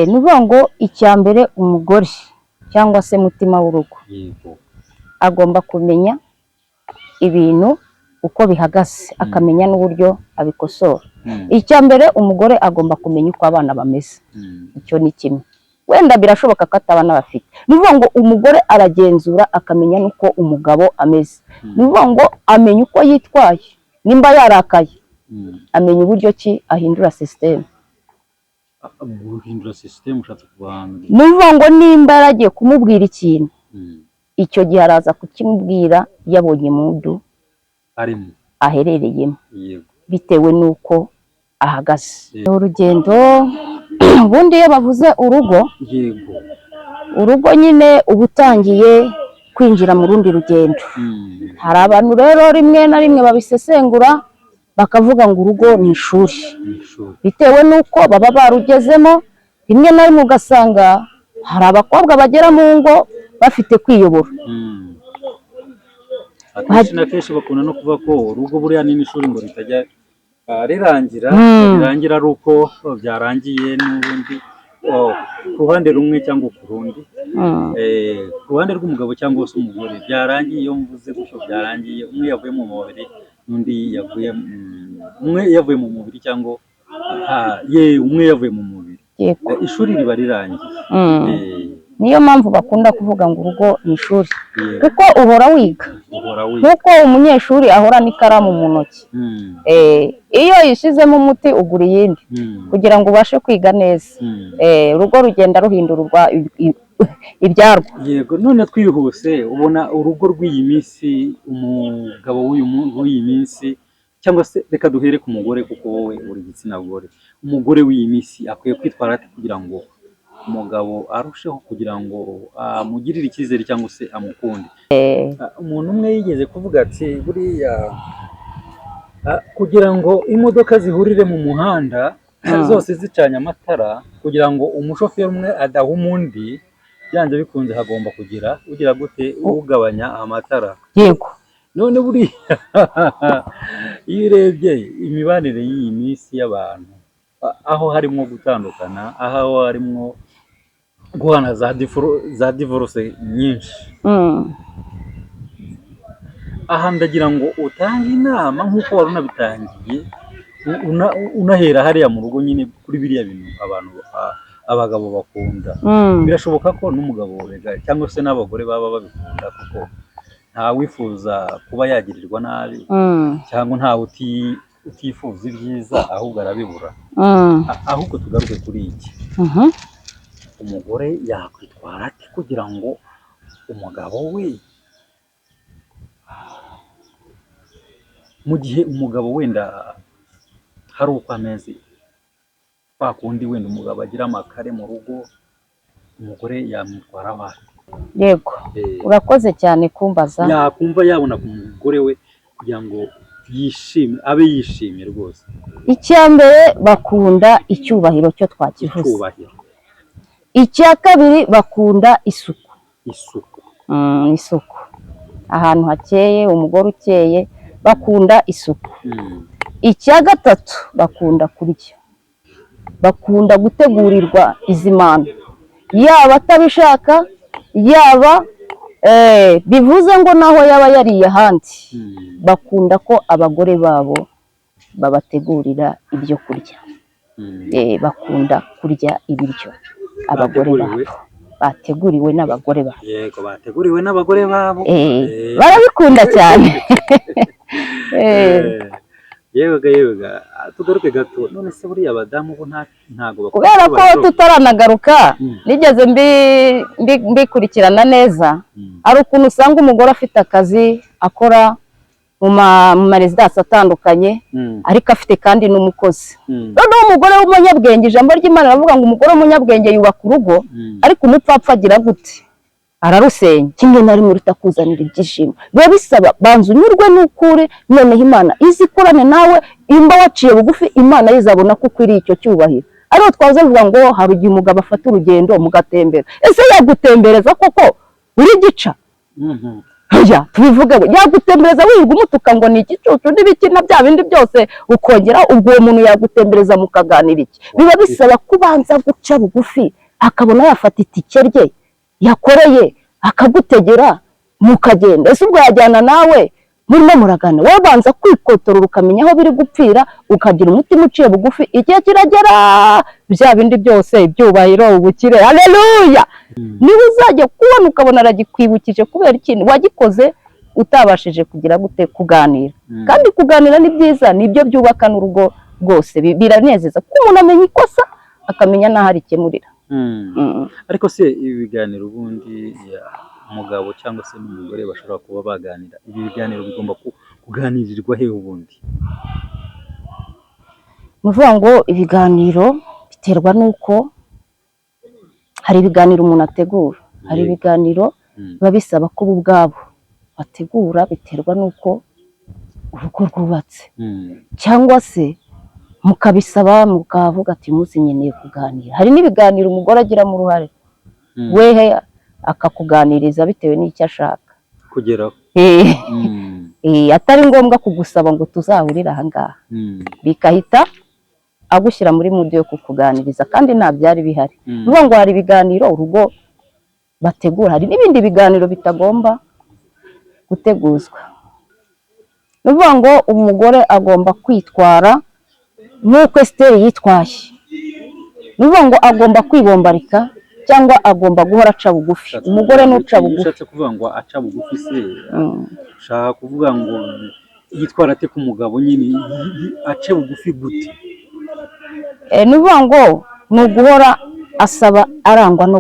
Nuvuga ngo icyambere umugore cyangwa se mutima w'urugo agomba kumenya ibintu uko bihagaze akamenya n'uburyo abikosora. Icyambere umugore agomba kumenya uko abana bameze, icyo ni kimwe. Wenda birashoboka ko atabana bafite, nuvuga ngo umugore aragenzura akamenya nuko umugabo ameze, nuvuga ngo amenya uko yitwaye, nimba yarakaye amenya uburyo ki ahindura system. Guhindura system ushatse kubanga, nuvuga ngo nimba yaragiye kumubwira ikintu, icyo gihe araza kukimubwira yabonye mudu arimo aherereyemo, bitewe nuko ahagaze. Urugendo ubundi iyo bavuze urugo nyine ubutangiye kwinjira mu rundi rugendo. Hari abantu rero rimwe na rimwe babisesengura bakavuga ngo urugo ni ishuri, bitewe nuko baba barugezemo. Rimwe na rimwe ugasanga hari abakobwa bagera mu ngo bafite kwiyobora. Akenshi na kenshi bakunda no kuvuga ko urugo buriya ni ishuri ngo ritajya rirangira ari uko byarangiye n'ubundi ku ruhande rumwe cyangwa ku rundi. Ku ruhande rw'umugabo cyangwa se umugore byarangiye, iyo mvuze gutyo byarangiye, umwe yavuye mu mubiri n'undi umwe yavuye mu mubiri cyangwa umwe yavuye mu mubiri, ishuri riba rirangiye. Niyo mpamvu bakunda kuvuga ngo urugo ni ishuri, kuko uhora wiga nkuko umunyeshuri ahora n'ikaramu mu ntoki. Iyo yishizemo umuti ugura iyindi kugira ngo ubashe kwiga neza. Urugo rugenda ruhindurwa ibyarwo. Yego, none twihuse, ubona urugo rw'iyi minsi, umugabo w'iyi minsi, cyangwa se reka duhere ku mugore kuko wowe uri igitsina gore, umugore w'iyi minsi akwiye kwitwara ate kugira ngo umugabo arusheho kugira ngo amugirire icyizere cyangwa se amukunde? Umuntu umwe yigeze kuvuga ati buriya kugira ngo imodoka zihurire mu muhanda zose zicanye amatara, kugira ngo umushoferi umwe adahuma undi, byanze bikunze hagomba kugira ugira gute ugabanya amatara. Yego, none buriya iyo urebye imibanire y'iyi minsi y'abantu, aho harimo gutandukana, aho harimo guhana za divorce nyinshi, aha ndagira ngo utange inama nk'uko wari unabitangiye, unahera hariya mu rugo nyine kuri biriya bintu abagabo bakunda. Birashoboka ko n'umugabo cyangwa se n'abagore baba babikunda, kuko nta wifuza kuba yagirirwa nabi cyangwa ntawe utifuza ibyiza, ahubwo arabibura. Ahubwo tugaruke kuri iki, umugore yakwitwara ate kugira ngo umugabo we, mu gihe umugabo wenda hari uko ameze, kwa kundi wenda umugabo agira amakare mu rugo, umugore yamwitwara ate? Yego, urakoze cyane kumbaza. Yakumva yabona ku mugore we kugira ngo yishime, abe yishimye rwose. Icyambere bakunda icyubahiro cyo twakivuze. Icya kabiri bakunda isuku. Isuku, ahantu hakeye, umugore ukeye, bakunda isuku. Icya gatatu bakunda kurya, bakunda gutegurirwa izimana, yaba atabishaka, yaba bivuze ngo naho yaba yariye ahandi, bakunda ko abagore babo babategurira ibyo kurya. Bakunda kurya ibiryo abagore babo bateguriwe n'abagore babo. Yego, bateguriwe n'abagore babo, barabikunda cyane. Yega, tugaruke gato, none se buriya abadamu bo ntago kubera ko tutaranagaruka, nigeze mbikurikirana neza, ari ukuntu usanga umugore afite akazi akora mu maresidasi atandukanye, ariko afite kandi n'umukozi. Noneho umugore w'umunyabwenge, ijambo ry'Imana ravuga ngo umugore w'umunyabwenge yubaka urugo, ariko umupfapfa agira gute? Ararusenya. Kimwe na rimwe rutakuzanira ibyishimo. Biba bisaba banza unyurwe n'ukuri, noneho Imana izikorane nawe, imba waciye bugufi, Imana yizabona ko ukwiriye icyo cyubahiro. Ariho twavuze vuga ngo hari igihe umugabo afata urugendo mugatembera. Ese yagutembereza koko uri gica? oya tubivuge yagutembereza wirirwa umutuka ngo ni igicucu n'ibiki na bya bindi byose ukongera ubwo uwo muntu yagutembereza mukaganira iki biba bisaba kubanza guca bugufi akabona yafata itike rye yakoreye akagutegera mukagenda ese ubwo yajyana nawe murimo muragana wowe banza kwikotorora ukamenya aho biri gupfira ukagira umutima uciye bugufi igihe kiragera bya bindi byose ibyubahiro ubukire haleluya niba uzajya kubona ukabona aragikwibukije kubera ikintu wagikoze utabashije kugira gute kuganira kandi kuganira ni byiza nibyo byubaka n'urugo rwose biranezeza ko umuntu amenya ikosa akamenya n'aho arikemurira ariko se ibi biganiro ubundi umugabo cyangwa se n'umugore bashobora kuba baganira ibi biganiro bigomba kuganirirwa he ubundi ni ukuvuga ngo ibiganiro biterwa n'uko hari ibiganiro umuntu ategura hari ibiganiro biba bisaba ko bo ubwabo bategura biterwa n'uko urugo rwubatse cyangwa se mukabisaba mukavuga ati umunsi nkeneye kuganira hari n'ibiganiro umugore agiramo uruhare wehe akakuganiriza bitewe n'icyo ashaka kugeraho atari ngombwa kugusaba ngo tuzahurire aha ngaha bikahita agushyira muri mudu yo kukuganiriza kandi nta byari bihari nuvuga ngo hari ibiganiro urugo bategura hari n'ibindi biganiro bitagomba guteguzwa nuvuga ngo umugore agomba kwitwara nk'uko Esiteri yitwaye nuvuga ngo agomba kwibombarika cyangwa agomba guhora aca bugufi umugore n'uca bugufi ushatse kuvuga ngo aca bugufi se ushaka kuvuga ngo yitwara ate ku mugabo nyine ace bugufi gute nuvuga ngo ni uguhora asaba arangwa no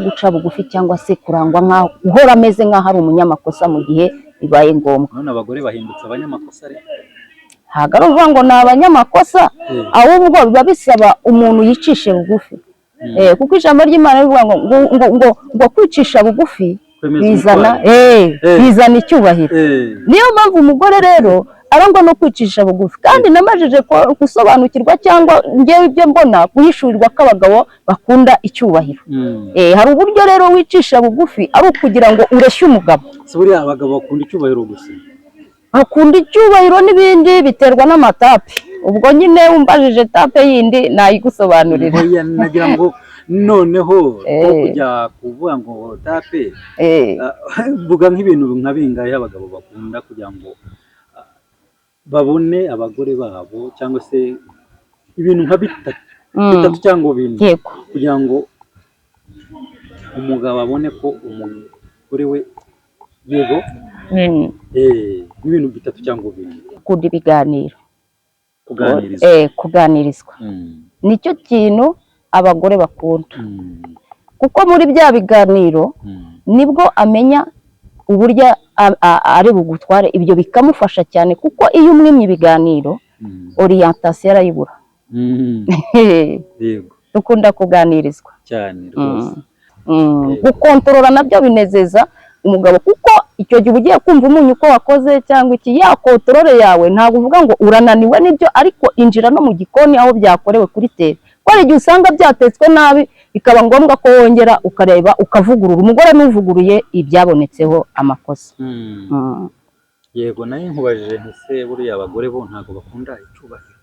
guca bugufi cyangwa se kurangwa nk'aho uhora ameze nk'aho ari umunyamakosa mu gihe bibaye ngombwa none abagore bahindutse abanyamakosa rero ntabwo ari ukuvuga ngo ni abanyamakosa ahubwo biba bisaba umuntu yicishe bugufi kuko ijambo ry'Imana rivuga ngo kwicisha bugufi bizana icyubahiro niyo mpamvu umugore rero arangwa no kwicisha bugufi kandi namajije gusobanukirwa cyangwa ngewe ibyo mbona guhishurirwa ko abagabo bakunda icyubahiro hari uburyo rero wicisha bugufi ari ukugira ngo ureshye umugabo si buriya abagabo bakunda icyubahiro gusa bakunda icyubahiro n'ibindi biterwa n'amatapi ubwo nyine umbajije tape yindi nayigusobanurira nagira ngo noneho kujya kuvuga ngo tape vuga nk'ibintu nka bingahe abagabo bakunda kugira ngo babone abagore babo cyangwa se ibintu nka bitatu cyangwa bine kugira ngo umugabo abone ko umugore we yego n'ibintu bitatu cyangwa bine kunda ibiganiro kuganirizwa nicyo kintu abagore bakunda kuko muri bya biganiro nibwo amenya uburyo ari bugutware ibyo bikamufasha cyane kuko iyo umwimye ibiganiro orientation arayibura dukunda kuganirizwa cyane rwose gukontorora nabyo binezeza umugabo kuko icyo gihe ugiye kumva umunyu uko wakoze cyangwa iki ya kontorore yawe ntabwo uvuga ngo urananiwe nibyo ariko injira no mu gikoni aho byakorewe kuri tere ko igihe usanga byatetswe nabi bikaba ngombwa ko wongera ukareba ukavugurura umugore n'uvuguruye ibyabonetseho amakosa yego nayo nkubajije ntise buriya abagore bo ntabwo bakunda icyubahiro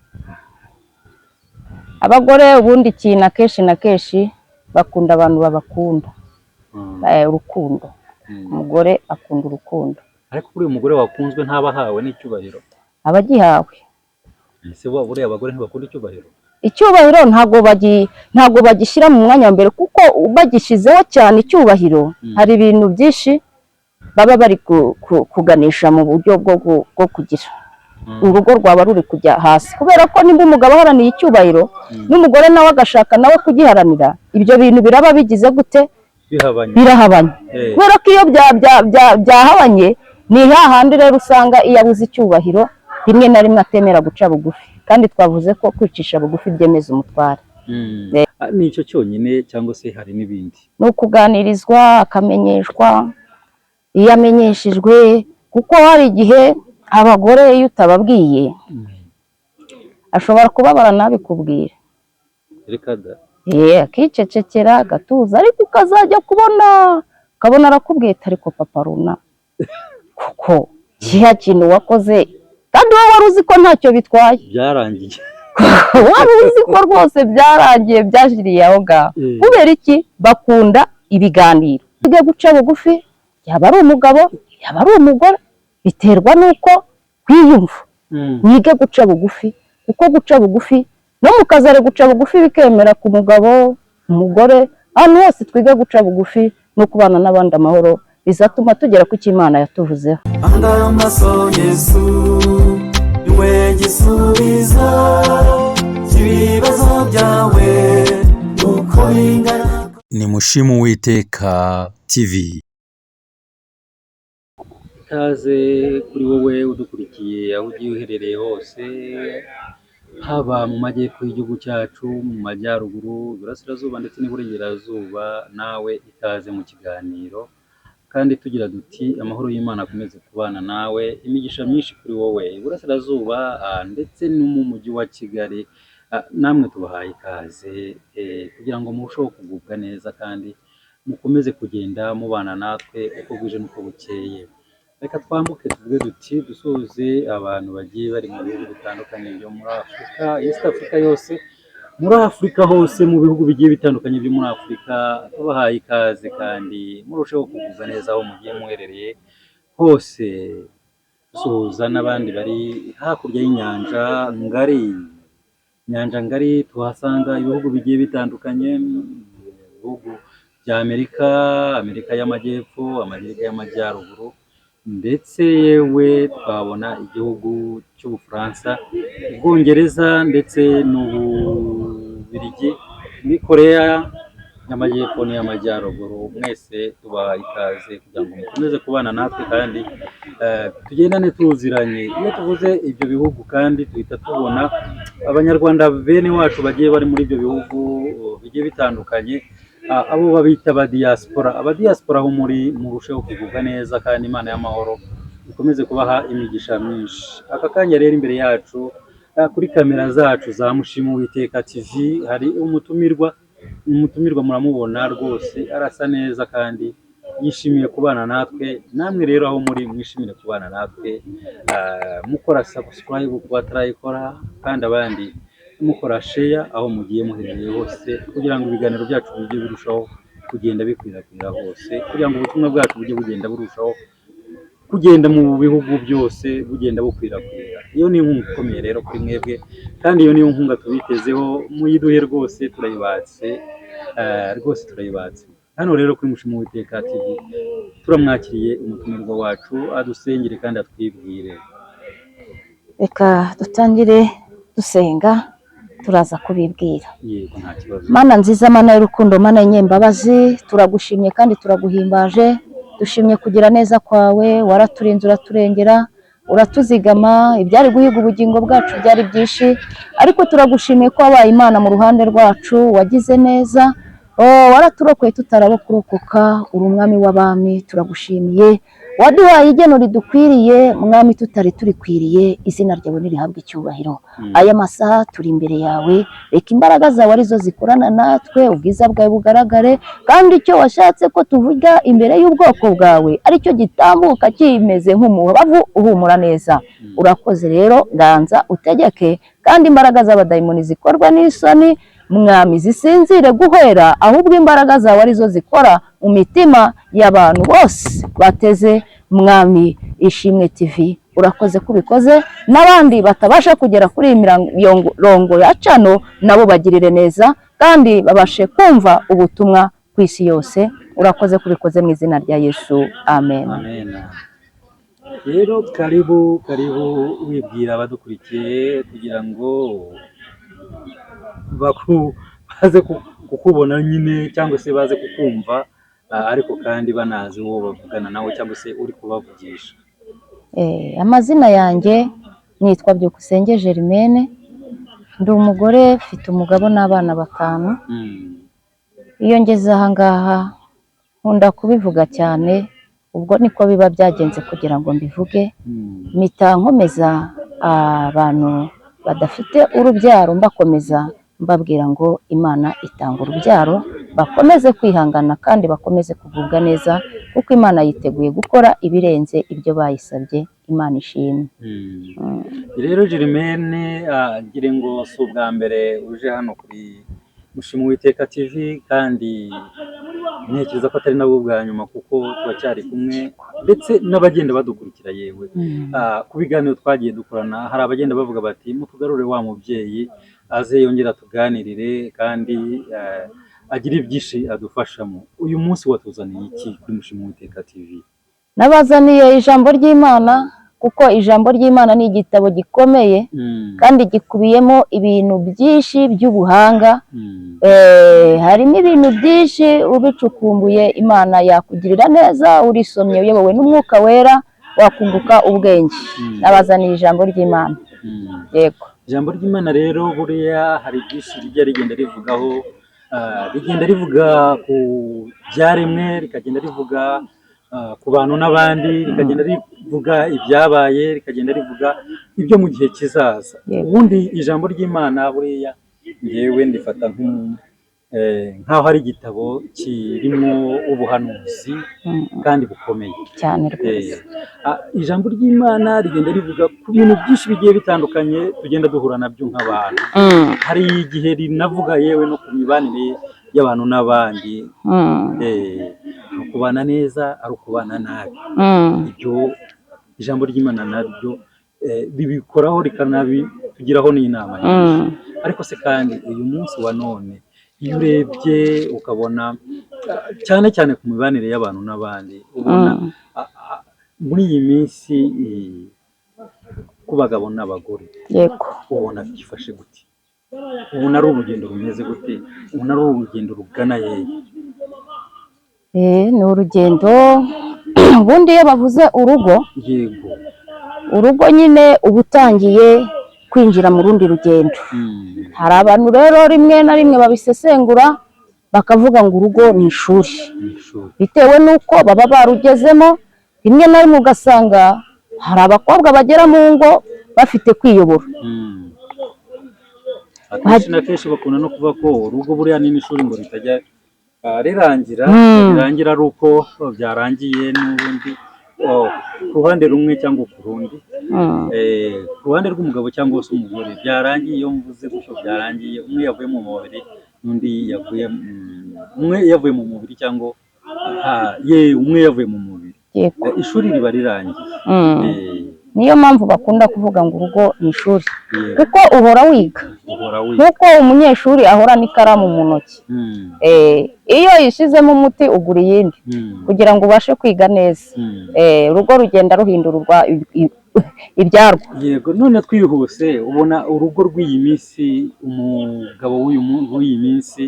abagore ubundi ikintu akenshi na kenshi bakunda abantu babakunda urukundo umugore akunda urukundo ariko buriya umugore wakunzwe ntaba ahawe n'icyubahiro aba agihawe ese buriya abagore ntibakunda icyubahiro icyubahiro ntabwo bagishyira mu mwanya wa mbere kuko bagishyizeho cyane icyubahiro hari ibintu byinshi baba bari kuganisha mu buryo bwo kugira urugo rwaba ruri kujya hasi kubera ko nimba umugabo aharaniye icyubahiro n'umugore nawe agashaka nawe kugiharanira ibyo bintu biraba bigize gute birahabanye kubera ko iyo byahabanye ni hahandi rero usanga iyo abuze icyubahiro rimwe na rimwe atemera guca bugufi kandi twavuze ko kwicisha bugufi byemeza umutware ni icyo cyonyine cyangwa se hari n'ibindi ni ukuganirizwa akamenyeshwa iyo amenyeshejwe kuko hari igihe abagore iyo utababwiye ashobora kubabara ntabikubwire akicecekera agatuza ariko ukazajya ukabona arakubwita ariko papa runaka kuko kiya kintu wakoze kandi wowe wari uzi ko ntacyo bitwaye byarangiye wari uzi ko rwose byarangiye byashiriye aho ngaho kubera iki bakunda ibiganiro twige guca bugufi yaba ari umugabo yaba ari umugore biterwa n'uko kwiyumva mwige guca bugufi kuko guca bugufi no mu kazi ari guca bugufi bikemera ku mugabo umugore ahantu hose twige guca bugufi no kubana n'abandi amahoro bizatuma tugera ku cy'Imana yatuvuzeho. Amaso Yesu niwe gisubizo cy'ibibazo byawe uko bingana. Ni Mushimu Uwiteka TV. Ikaze kuri wowe udukurikiye aho ugiye uherereye hose, haba mu majyepfo y'igihugu cyacu, mu majyaruguru, iburasirazuba ndetse n'iburengerazuba, nawe ikaze mu kiganiro kandi tugira duti amahoro y'Imana akomeze kubana nawe, imigisha myinshi kuri wowe iburasirazuba ndetse no mu mujyi wa Kigali. Namwe tubahaye ikaze kugira ngo murusheho kugubwa neza kandi mukomeze kugenda mubana natwe uko bwije n'uko bukeye. Reka twambuke tuvuge duti dusuhuze abantu bagiye bari mu bihugu bitandukanye byo muri Afurika, East Africa yose, muri Afurika hose, mu bihugu bigiye bitandukanye byo muri Afurika, tubahaye ikaze kandi murusheho kugubwa neza aho mugiye muherereye hose. Dusuhuza n'abandi bari hakurya y'inyanja ngari, inyanja ngari tuhasanga ibihugu bigiye bitandukanye, ibihugu bya Amerika y'Amajyepfo, Amerika y'Amajyaruguru, ndetse yewe twabona igihugu cy'Ubufaransa, Ubwongereza ndetse n'Ububirigi, muri Korea y'Amajyepfo n'iy'Amajyaruguru. Mwese tubaha ikaze kugira ngo mukomeze kubana natwe kandi tugendane tuziranye. Iyo tuvuze ibyo bihugu kandi tuhita tubona abanyarwanda bene wacu bagiye bari muri ibyo bihugu bigiye bitandukanye, abo babita abadiaspora aho muri murusheho kugubwa neza kandi Imana y'amahoro ikomeze kubaha imigisha myinshi. Aka kanya rero imbere yacu kuri kamera zacu za Mushimu Uwiteka TV hari umutumirwa muramubona rwose arasa neza kandi yishimiye kubana natwe. Namwe rero aho muri mwishimire kubana natwe, mukora subscribe kuba atarayikora kandi abandi mukora share aho mugiye muherereye hose kugira ngo ibiganiro byacu bijye birushaho kugenda bikwirakwira hose, kugira ngo ubutumwa bwacu bujye bugenda burushaho kugenda mu bihugu byose bugenda bukwirakwira. Iyo ni inkunga ikomeye rero kuri mwebwe kandi iyo niyo nkunga tubitezeho, muyiduhe rwose turayibatse, rwose turayibatse. Hano rero kuri Mushimu Uwiteka TV turamwakiriye umutumirwa wacu adusengere kandi atwibwire. Reka dutangire dusenga turaza kubibwira. Yego, nta kibazo. Mana nziza, Mana y'urukundo, Mana y'inyembabazi, turagushimye kandi turaguhimbaje. Dushimye kugira neza kwawe, waraturinze uraturengera, uratuzigama. Ibyari guhiga ubugingo bwacu byari byinshi, ariko turagushimiye ko wabaye Imana mu ruhande rwacu, wagize neza. Waraturokoye tutarabokurokoka, uri umwami w'abami. Turagushimiye, waduhaye igeno ridukwiriye, mwami tutari turikwiriye. Izina ryawe nirihabwe icyubahiro. Aya masaha turi imbere yawe, reka imbaraga zawe arizo zikorana natwe, ubwiza bwawe bugaragare, kandi icyo washatse ko tuvuga imbere y'ubwoko bwawe aricyo gitambuka kimeze nk'umubavu uhumura neza. Urakoze rero, ganza utegeke, kandi imbaraga z'abadayimoni zikorwa n'isoni mwami zisinzire guhera, ahubwo imbaraga zawe arizo zikora mu mitima y'abantu bose bateze mwami Ishimwe TV. Urakoze kubikoze, n'abandi batabasha kugera kuri iyi mirongo ya cano nabo bagirire neza kandi babashe kumva ubutumwa ku isi yose. Urakoze kubikoze mu izina rya Yesu, amen. Amen. Rero karibu wibwira abadukurikiye kugira ngo baze kukubona nyine cyangwa se baze kukumva, ariko kandi banazi uwo bavugana nawe cyangwa se uri kubavugisha. Amazina yanjye nitwa Byukusenge Germaine, ndi umugore, mfite umugabo n'abana 5. Iyo ngeze aha ngaha nkunda kubivuga cyane, ubwo niko biba byagenze kugira ngo mbivuge. Mpita nkomeza abantu badafite urubyaro, mbakomeza mbabwira ngo Imana itanga urubyaro, bakomeze kwihangana kandi bakomeze kugubwa neza kuko Imana yiteguye gukora ibirenze ibyo bayisabye. Imana ishimwe. Rero Germaine, ngira ngo si ubwa mbere uje hano kuri Mushima Uwiteka TV, kandi ntekereza ko atari nabwo bwa nyuma kuko turacyari kumwe ndetse n'abagenda badukurikira yewe. Ku biganiro twagiye dukorana hari abagenda bavuga bati mutugarure wa mubyeyi aze yongera tuganirire kandi agira ibyinshi adufashamo. Uyu munsi watuzaniye iki kuri Mushima Uwiteka TV? Nabazaniye ijambo ry'Imana, kuko ijambo ry'Imana ni igitabo gikomeye kandi gikubiyemo ibintu byinshi by'ubuhanga. Harimo ibintu byinshi ubicukumbuye Imana yakugirira neza, urisomye uyobowe n'Umwuka Wera wakunguka ubwenge. Nabazaniye ijambo ry'Imana. Yego. Ijambo ry'Imana rero buriya hari byinshi rijya rigenda rivugaho, rigenda rivuga ku byaremwe, rikagenda rivuga ku bantu n'abandi, rikagenda rivuga ibyabaye, rikagenda rivuga ibyo mu gihe kizaza. Ubundi ijambo ry'Imana buriya ngewe ndifata nk'aho ari igitabo kirimo ubuhanuzi kandi bukomeye cyane rwose. Ijambo ry'Imana rigenda rivuga ku bintu byinshi bigiye bitandukanye tugenda duhura nabyo nk'abantu. Hari igihe rinavuga yewe no ku mibanire y'abantu n'abandi, ukubana neza ari ukubana nabi. Ibyo ijambo ry'Imana naryo bibikoraho rikanabitugiraho n'inama nyinshi. Ariko se kandi uyu munsi wa none iyo urebye ukabona cyane cyane ku mibanire y'abantu n'abandi, ubona muri iyi minsi ku bagabo n'abagore, Yego. ubona byifashe gute? Ubona ari urugendo rumeze gute? Ubona ari urugendo rugana hehe? Ni urugendo. Ubundi iyo bavuze urugo, Yego. urugo nyine uba utangiye kwinjira mu rundi rugendo. Hari abantu rero rimwe na rimwe babisesengura bakavuga ngo urugo ni ishuri, bitewe n'uko baba barugezemo. Rimwe na rimwe ugasanga hari abakobwa bagera mu ngo bafite kwiyobora. Akenshi na kenshi bakunda no kuvuga ko urugo buriya ni n'ishuri ngo ritajya rirangira ari uko byarangiye n'ubundi ku ruhande rumwe cyangwa ku rundi. Ku ruhande rw'umugabo cyangwa se umugore byarangiye. Iyo mvuze gutyo byarangiye, umwe yavuye mu mubiri n'undi umwe yavuye mu mubiri cyangwa umwe yavuye mu mubiri, ishuri riba rirangiye. Niyo mpamvu bakunda kuvuga ngo urugo ni ishuri, kuko uhora wiga nk'uko umunyeshuri ahorana ikaramu mu ntoki. Iyo yishizemo umuti ugura iyindi kugira ngo ubashe kwiga neza. Urugo rugenda ruhindurwa ibyarwo. Yego. None twihuse, ubona urugo rw'iyi minsi, umugabo w'iyi minsi,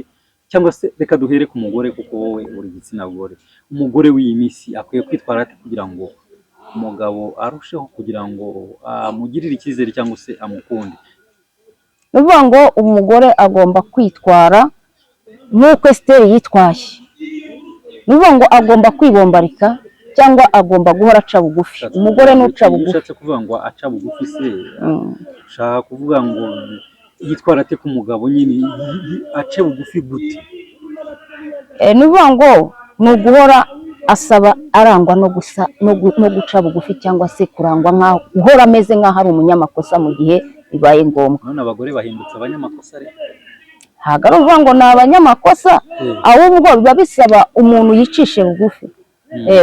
cyangwa se reka duhere ku mugore kuko wowe uri igitsina gore, umugore w'iyi minsi akwiye kwitwara ate kugira ngo umugabo arusheho kugira ngo amugirire icyizere cyangwa se amukunde? Ni ukuvuga ngo umugore agomba kwitwara nk'uko Esiteri yitwaye. Ni ukuvuga ngo agomba kwibombarika cyangwa agomba guhora aca bugufi. Umugore n'uca bugufi. Ushatse kuvuga ngo aca bugufi se, ushaka kuvuga ngo yitwara ate ku mugabo nyine ace bugufi gute? Ni ukuvuga ngo ni uguhora asaba arangwa no guca bugufi, cyangwa se kurangwa nk'aho uhora ameze nk'aho ari umunyamakosa mu gihe bibaye ngombwa. None abagore bahindutse abanyamakosa rero? Ntabwo ari ukuvuga ngo ni abanyamakosa, ahubwo biba bisaba umuntu yicishe bugufi.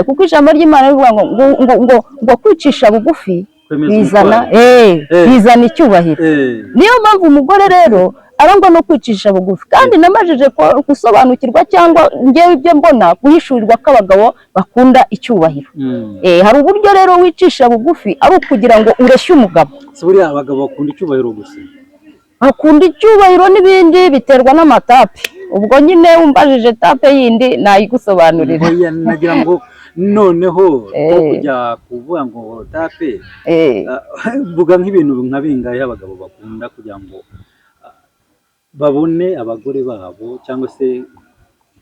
Kuko ijambo ry'Imana rivuga ngo kwicisha bugufi bizana icyubahiro. Niyo mpamvu umugore rero arangwa no kwicisha bugufi. Kandi namajije gusobanukirwa cyangwa ngewe ibyo mbona guhishurirwa ko abagabo bakunda icyubahiro. Hari uburyo rero wicisha bugufi ari ukugira ngo ureshye umugabo. Si buriya abagabo bakunda icyubahiro gusa? Bakunda icyubahiro n'ibindi biterwa n'amatapi. Ubwo nyine umbajije tape yindi nayigusobanurira. Nagira ngo noneho kujya kuvuga ngo tape, mvuga nk'ibintu nka bingahe abagabo bakunda kugira ngo babone abagore babo, cyangwa se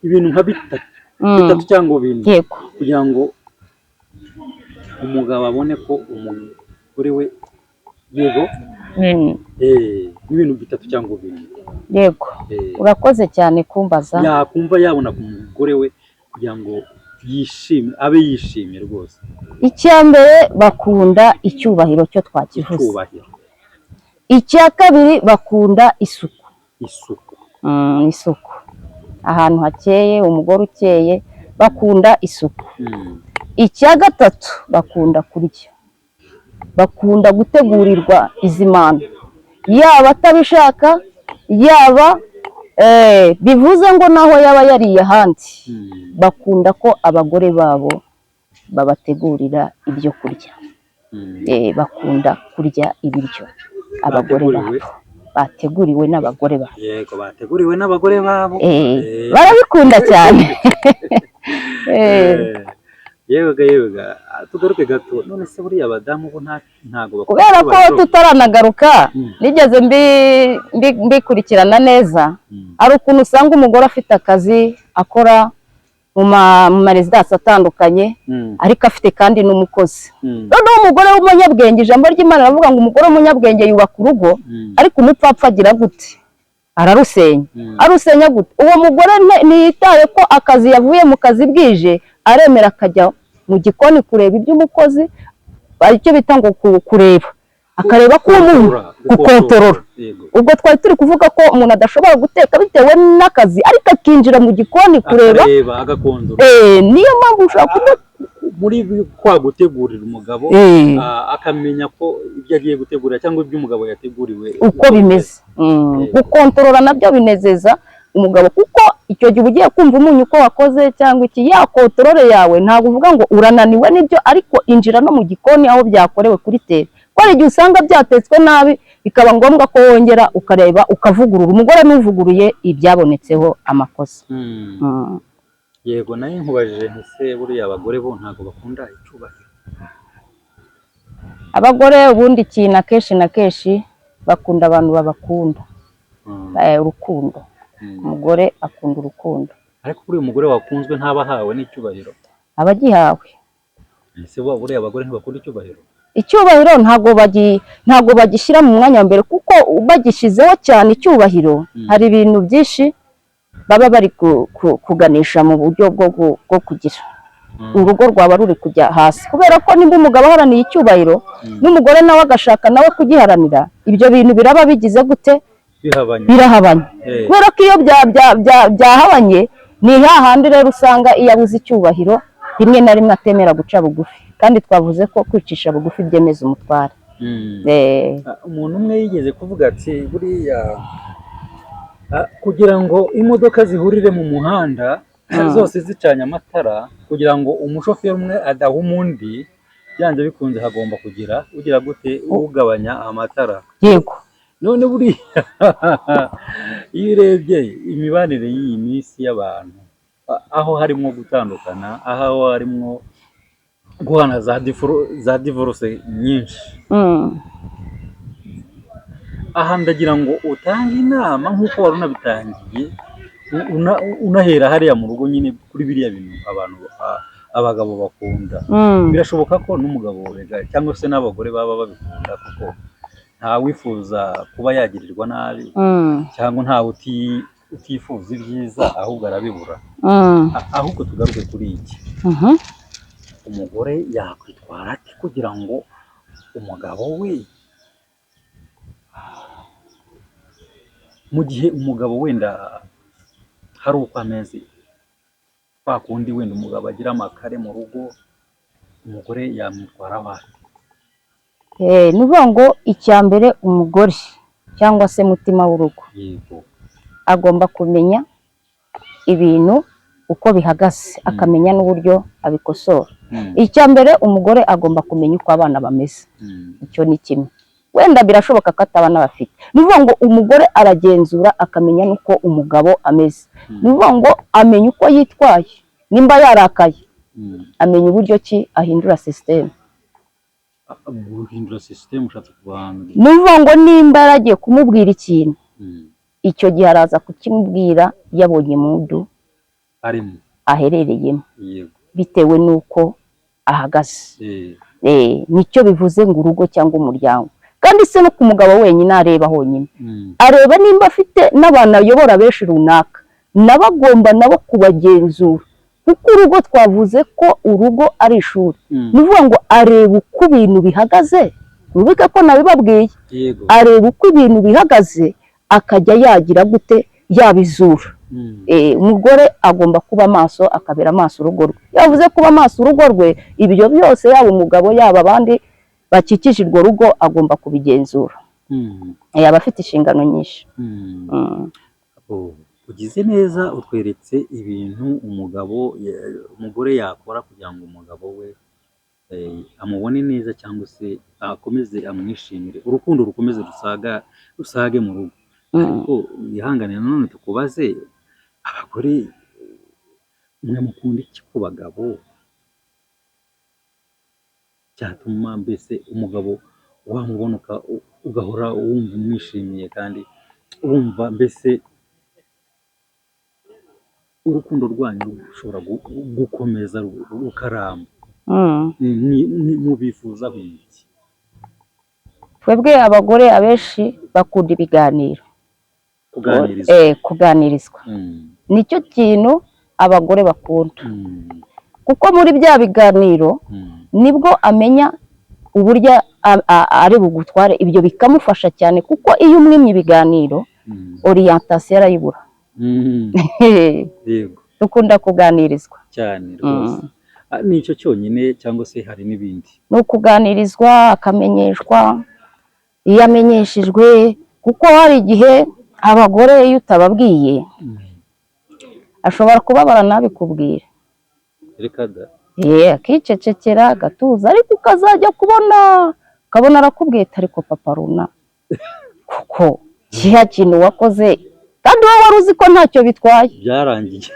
ibintu nka bitatu cyangwa bine, kugira ngo umugabo abone ko umugore we yego n'ibintu bitatu cyangwa bine. Yego. Urakoze cyane kumbaza. Yakumva yabona ku mugore we kugira ngo yishimye, abe yishimye rwose. icya mbere bakunda icyubahiro cyo twakivuze, Icyubahiro, icya kabiri bakunda isuku. isuku. Isuku, ahantu hakeye, umugore ukeye, bakunda isuku. Icya gatatu bakunda kurya, bakunda gutegurirwa izi mana, yaba atabishaka, yaba bivuze ngo naho yaba yariye ahandi, bakunda ko abagore babo babategurira ibyo kurya. Bakunda kurya ibiryo abagore babo bateguriwe n'abagore babo. Yego, bateguriwe n'abagore babo. Barabikunda cyane. Yego, tugaruke gato. None se buriya abadamu bo ntago kubera ko tutaranagaruka nigeze mbikurikirana neza, ari ukuntu usanga umugore afite akazi akora mu maresidasi atandukanye, ariko afite kandi n'umukozi. Noneho umugore w'umunyabwenge, ijambo ry'Imana ravuga ngo umugore w'umunyabwenge yubaka urugo, ariko umupfapfa agira gute? Ararusenya. Arusenya gute? Uwo mugore ntiyitaye ko akazi yavuye mu kazi bwije, aremera akajya mu gikoni kureba iby'umukozi, aricyo bita ngo kureba, akareba ko umuntu gukontorora. Ubwo twari turi kuvuga ko umuntu adashobora guteka bitewe n'akazi, ariko akinjira mu gikoni kureba, agakontorora. Niyo mpamvu ushobora muri kwa gutegurira umugabo, akamenya ko ibyo agiye gutegura cyangwa ibyo umugabo yateguriwe uko bimeze. Gukontorora nabyo binezeza umugabo, kuko icyo gihe ugiye kumva umunyu uko wakoze cyangwa iki, ya kontorore yawe ntabwo uvuga ngo urananiwe n'ibyo, ariko injira no mu gikoni aho byakorewe kuri tere. Kwari igihe usanga byatetswe nabi, bikaba ngombwa ko wongera ukareba ukavugurura. Umugore n'uvuguruye ibyabonetseho amakosa. Yego, nayo nkubajije ese buriya abagore bo ntabwo bakunda icyubahiro? Abagore ubundi ikintu akenshi na kenshi bakunda abantu babakunda, urukundo. Umugore akunda urukundo, ariko buriya umugore wakunzwe ntaba ahawe n'icyubahiro, aba agihawe. ese buriya abagore ntibakunda icyubahiro? Icyubahiro ntabwo bagishyira mu mwanya wa mbere, kuko bagishyizeho cyane icyubahiro, hari ibintu byinshi baba bari kuganisha mu buryo bwo kugira urugo rwaba ruri kujya hasi, kubera ko nimba umugabo aharaniye icyubahiro n'umugore nawe agashaka nawe kugiharanira, ibyo bintu biraba bigize gute? Birahabanye. Kubera ko iyo byahabanye ni hahandi rero usanga iyo abuze icyubahiro rimwe na rimwe atemera guca bugufi, kandi twavuze ko kwicisha bugufi byemeza umutware. Umuntu umwe yigeze kuvuga ati buriya kugira ngo imodoka zihurire mu muhanda zose zicanye amatara, kugira ngo umushoferi umwe adahuma undi, byanze bikunze hagomba kugira ugira gute ugabanya amatara. Yego. None buriya iyo urebye imibanire y'iyi minsi y'abantu, aho harimo gutandukana, aho harimo guhana za divorce nyinshi, aha ndagira ngo utange inama nk'uko wari unabitangiye, unahera hariya mu rugo nyine kuri biriya bintu abagabo bakunda. Birashoboka ko n'umugabo cyangwa se n'abagore baba babikunda, kuko nta wifuza kuba yagirirwa nabi, cyangwa ntawe utifuza ibyiza, ahubwo arabibura. Ahubwo tugaruke kuri iki, umugore yakwitwara ate kugira ngo umugabo we, mu gihe umugabo wenda hari uko ameze, kwa kundi wenda umugabo agira amakare mu rugo, umugore yamwitwaraho ate? Ni ukuvuga ngo icya mbere umugore cyangwa se mutima w'urugo agomba kumenya ibintu uko bihagaze, akamenya n'uburyo abikosora. Icya mbere umugore agomba kumenya uko abana bameze, icyo ni kimwe. Wenda birashoboka ko atabana bafite, ni ukuvuga ngo umugore aragenzura akamenya n'uko umugabo ameze. Ni ukuvuga ngo amenya uko yitwaye, nimba yarakaye amenya uburyo ki ahindura sisiteme. Guhindura sisiteme ushatse kubanza, ni ukuvuga ngo nimba yaragiye kumubwira ikintu, icyo gihe araza kukimubwira yabonye mudu aherereyemo, bitewe n'uko ahagaze. Nicyo bivuze ngo urugo cyangwa umuryango. Kandi se no ku mugabo wenyine areba honyine, areba nimba afite n'abantu ayobora benshi runaka, nabo agomba nabo kubagenzura, kuko urugo twavuze ko urugo ari ishuri ni ukuvuga ngo areba uko ibintu bihagaze, ubike ko nabibabwiye, areba uko ibintu bihagaze akajya yagira gute yabizura. Umugore agomba kuba maso, akabera maso urugo rwe. Yavuze kuba maso urugo rwe, ibyo byose yaba umugabo yaba abandi bakikije urwo rugo agomba kubigenzura. Yaba afite inshingano nyinshi. Ugize neza utweretse ibintu umugore yakora kugira ngo umugabo we amubone neza cyangwa se akomeze amwishimire, urukundo rukomeze rusage mu rugo. Ariko yihangane nanone tukubaze, abagore mwe mukunda iki ku bagabo cyatuma mbese umugabo wamubona ugahora wumva umwishimiye kandi wumva mbese urukundo rwanyu rushobora gukomeza rukaramba? Mubifuza biki? Twebwe abagore abenshi bakunda ibiganiro, kuganirizwa nicyo kintu abagore bakunda, kuko muri bya biganiro nibwo amenya uburyo ari bugutware, ibyo bikamufasha cyane, kuko iyo umwimye ibiganiro orientation arayibura. Dukunda kuganirizwa cyane rwose. Nicyo cyonyine cyangwa se hari n'ibindi? Ni ukuganirizwa, akamenyeshwa. Iyo amenyeshejwe, kuko hari igihe abagore iyo utababwiye ashobora kubabara nabikubwira, akicecekera agatuza, ariko ukazajya ukabona arakubwiye ariko papa runa kuko kiya kintu wakoze kandi wowe wari uzi ko ntacyo bitwaye, byarangiye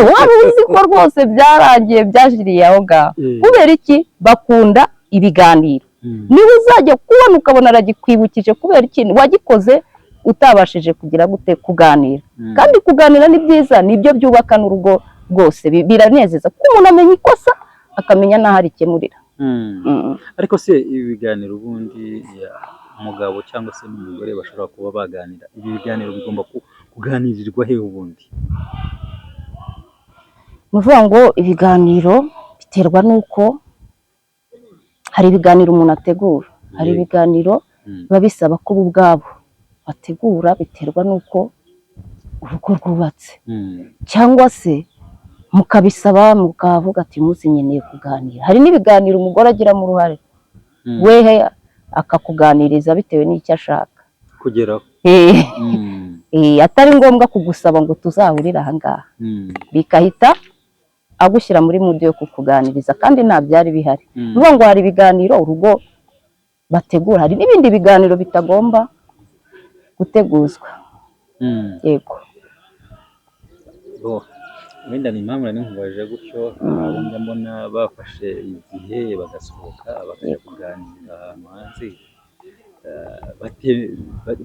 wari uzi ko rwose byarangiye byajiriye aho ngaho. Kubera iki? Bakunda ibiganiro. Niba uzajya kubona ukabona aragikwibukije kubera ikintu wagikoze utabashije kugira gute kuganira. Kandi kuganira ni byiza, nibyo byubaka n'urugo rwose, biranezeza ko umuntu amenya ikosa akamenya n'aho arikemurira. Ariko se ibi biganiro ubundi umugabo cyangwa se n'umugore bashobora kuba baganira, ibi biganiro bigomba kuganirirwa he ubundi? Ni ukuvuga ngo ibiganiro biterwa n'uko hari ibiganiro umuntu ategura, hari ibiganiro biba bisaba ko bo ubwabo bategura, biterwa n'uko urugo rwubatse, cyangwa se mukabisaba mukavuga ati umunsi nkeneye kuganira. Hari n'ibiganiro umugore agiramo uruhare, wehe akakuganiriza bitewe n'icyo ashaka kugeraho, atari ngombwa kugusaba ngo tuzahurire aha ngaha, bikahita agushyira muri mudu yo kukuganiriza kandi nta byari bihari. Nuvuga ngo hari ibiganiro urugo bategura, hari n'ibindi biganiro bitagomba guteguzwa. Yego. Wenda ni impamvu nari nkubaje gutyo, abumva mbona bafashe igihe bagasohoka bakajya kuganira ahantu hanze,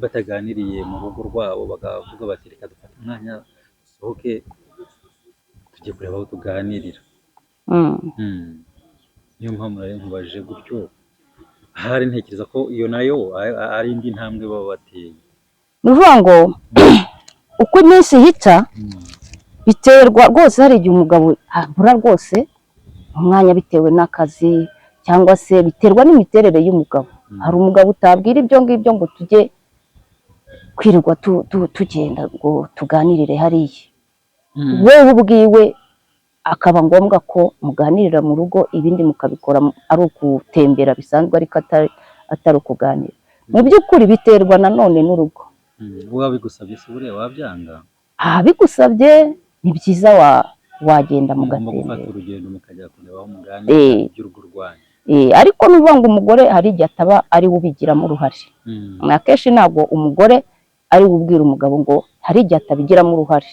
bataganiriye mu rugo rwabo, bakavuga bati reka dufate umwanya dusohoke tujye kureba aho tuganirira. Niyo mpamvu nari nkubaje gutyo, ahari ntekereza ko iyo nayo ari indi ntambwe baba bateye. Ni ukuvuga ngo uko iminsi ihita biterwa rwose, hari igihe umugabo abura rwose umwanya bitewe n'akazi, cyangwa se biterwa n'imiterere y'umugabo. Hari umugabo utabwira ibyo ngibyo ngo tujye kwirirwa tugenda ngo tuganirire hariya, wewe ubwiwe akaba ngombwa ko muganirira mu rugo, ibindi mukabikora ari ukutembera bisanzwe ariko atari ukuganira. Mu by'ukuri biterwa nanone n'urugo. Wowe bigusabye se buriya wabyanga? Bigusabye ni byiza wagenda mugatembera, gufata urugendo mukajya kureba aho muganira by'urugo rwanyu. Ariko nuvuga ngo umugore hari igihe ataba ari we ubigiramo uruhare. Akenshi ntabwo umugore ari we ubwira umugabo ngo hari igihe atabigiramo uruhare,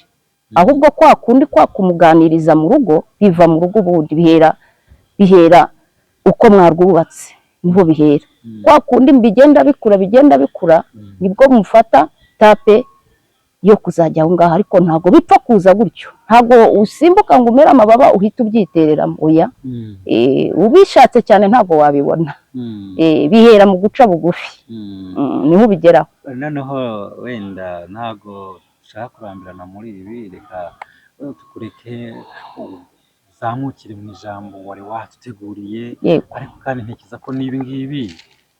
ahubwo kwa kundi kumuganiriza mu rugo biva mu rugo, ubundi bihera uko mwarwubatse niho bihera. Kwa kundi bigenda bikura nibwo mufata tape yo kuzajya aho ngaho, ariko ntabwo bipfa kuza gutyo, ntabwo usimbuka ngo umere amababa uhita ubyitereramo, oya. Ubishatse cyane ntabwo wabibona, bihera mu guca bugufi, niho ubigeraho. Noneho wenda ntabwo ushaka kurambirana muri ibi, reka tukureke uzamukire mu ijambo wari watuteguriye, yego ariko kandi ntekereza ko n'ibi ngibi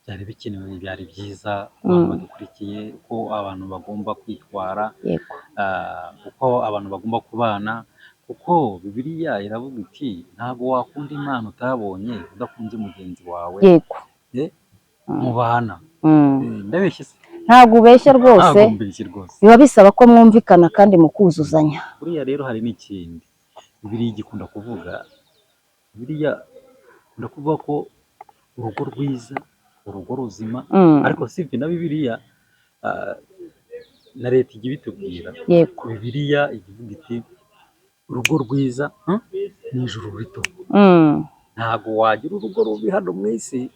byari bikenewe, byari byiza abantu badukurikiye ko abantu bagomba kwitwara, yego uko abantu bagomba kubana, kuko Bibiliya iravuga iti ntabwo wakunda Imana utabonye udakunze mugenzi wawe yego mubana. Ndabeshye se? ntabwo ubeshya rwose, Ntabwo mbeshye rwose. biba bisaba ko mwumvikana kandi mukuzuzanya. Buriya rero hari n'ikindi Bibiliya igikunda kuvuga, Bibiliya ikunda kuvuga ko urugo rwiza, urugo ruzima, ariko si ibyo na Bibiliya na leta ijya ibitubwira. Yego Bibiliya ivuga iti urugo rwiza ni ijuru rito. Ntabwo wagira urugo rubi hano mu isi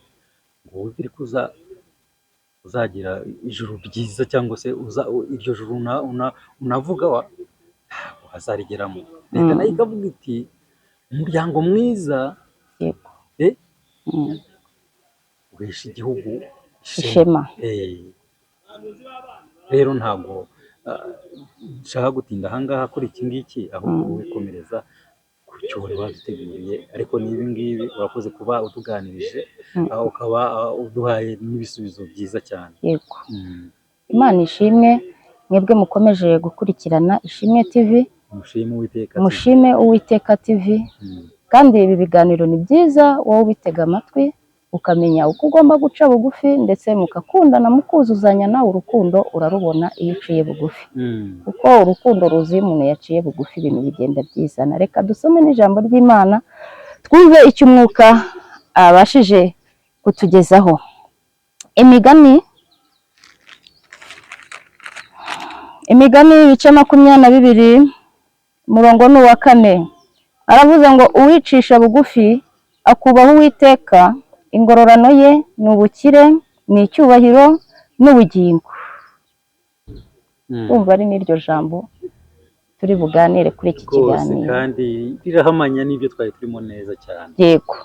ngo wibwire ko uzagira ijuru ryiza, cyangwa se iryo juru unavuga wazarigeramo. Leta nayo ikavuga iti umuryango mwiza yego uhesha igihugu ishema. Rero ntabwo nshaka gutinda ahangaha kuri iki ngiki, ahubwo wowe komereza ku cyo wari waduteguriye. Ariko n'ibi ngibi urakoze kuba utuganirije, ukaba uduhaye n'ibisubizo byiza cyane. Yego Imana ishimwe, mwebwe mukomeje gukurikirana Ishimwe TV, mushime Uwiteka TV. Kandi ibi biganiro ni byiza wowe ubitega amatwi ukamenya uko ugomba guca bugufi, ndetse mukakundana mukuzuzanya. Nawe urukundo urarubona iyo uciye bugufi, kuko urukundo ruzi umuntu yaciye bugufi ibintu bigenda byizana. Reka dusome n'ijambo ry'Imana twumve icyo umwuka abashije kutugezaho. Imigani ibice 22 umurongo ni uwa 4, aravuze ngo uwicisha bugufi akubaha Uwiteka, ingororano ye ni ubukire, ni icyubahiro n'ubugingo. Umva ari n'iryo jambo turi buganire kuri iki kiganiro, kandi rirahamanya n'ibyo twari turimo neza cyane. Yego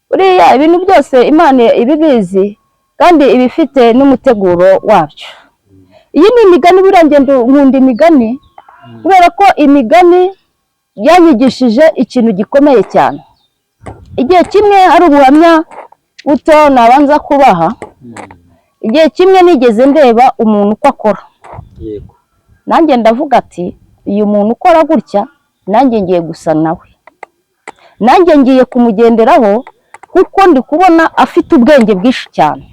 buriya ibintu byose Imana ibibizi kandi ibifite n'umuteguro wabyo. Iyi ni imigani, burangendo nkunda imigani kubera ko imigani yanyigishije ikintu gikomeye cyane. Igihe kimwe ari ubuhamya buto nabanza kubaha. Igihe kimwe nigeze ndeba umuntu uko akora, yego nanjye ndavuga ati uyu muntu ukora gutya nanjye ngiye gusa nawe, nanjye ngiye kumugenderaho kuko ndi kubona afite ubwenge bwinshi cyane.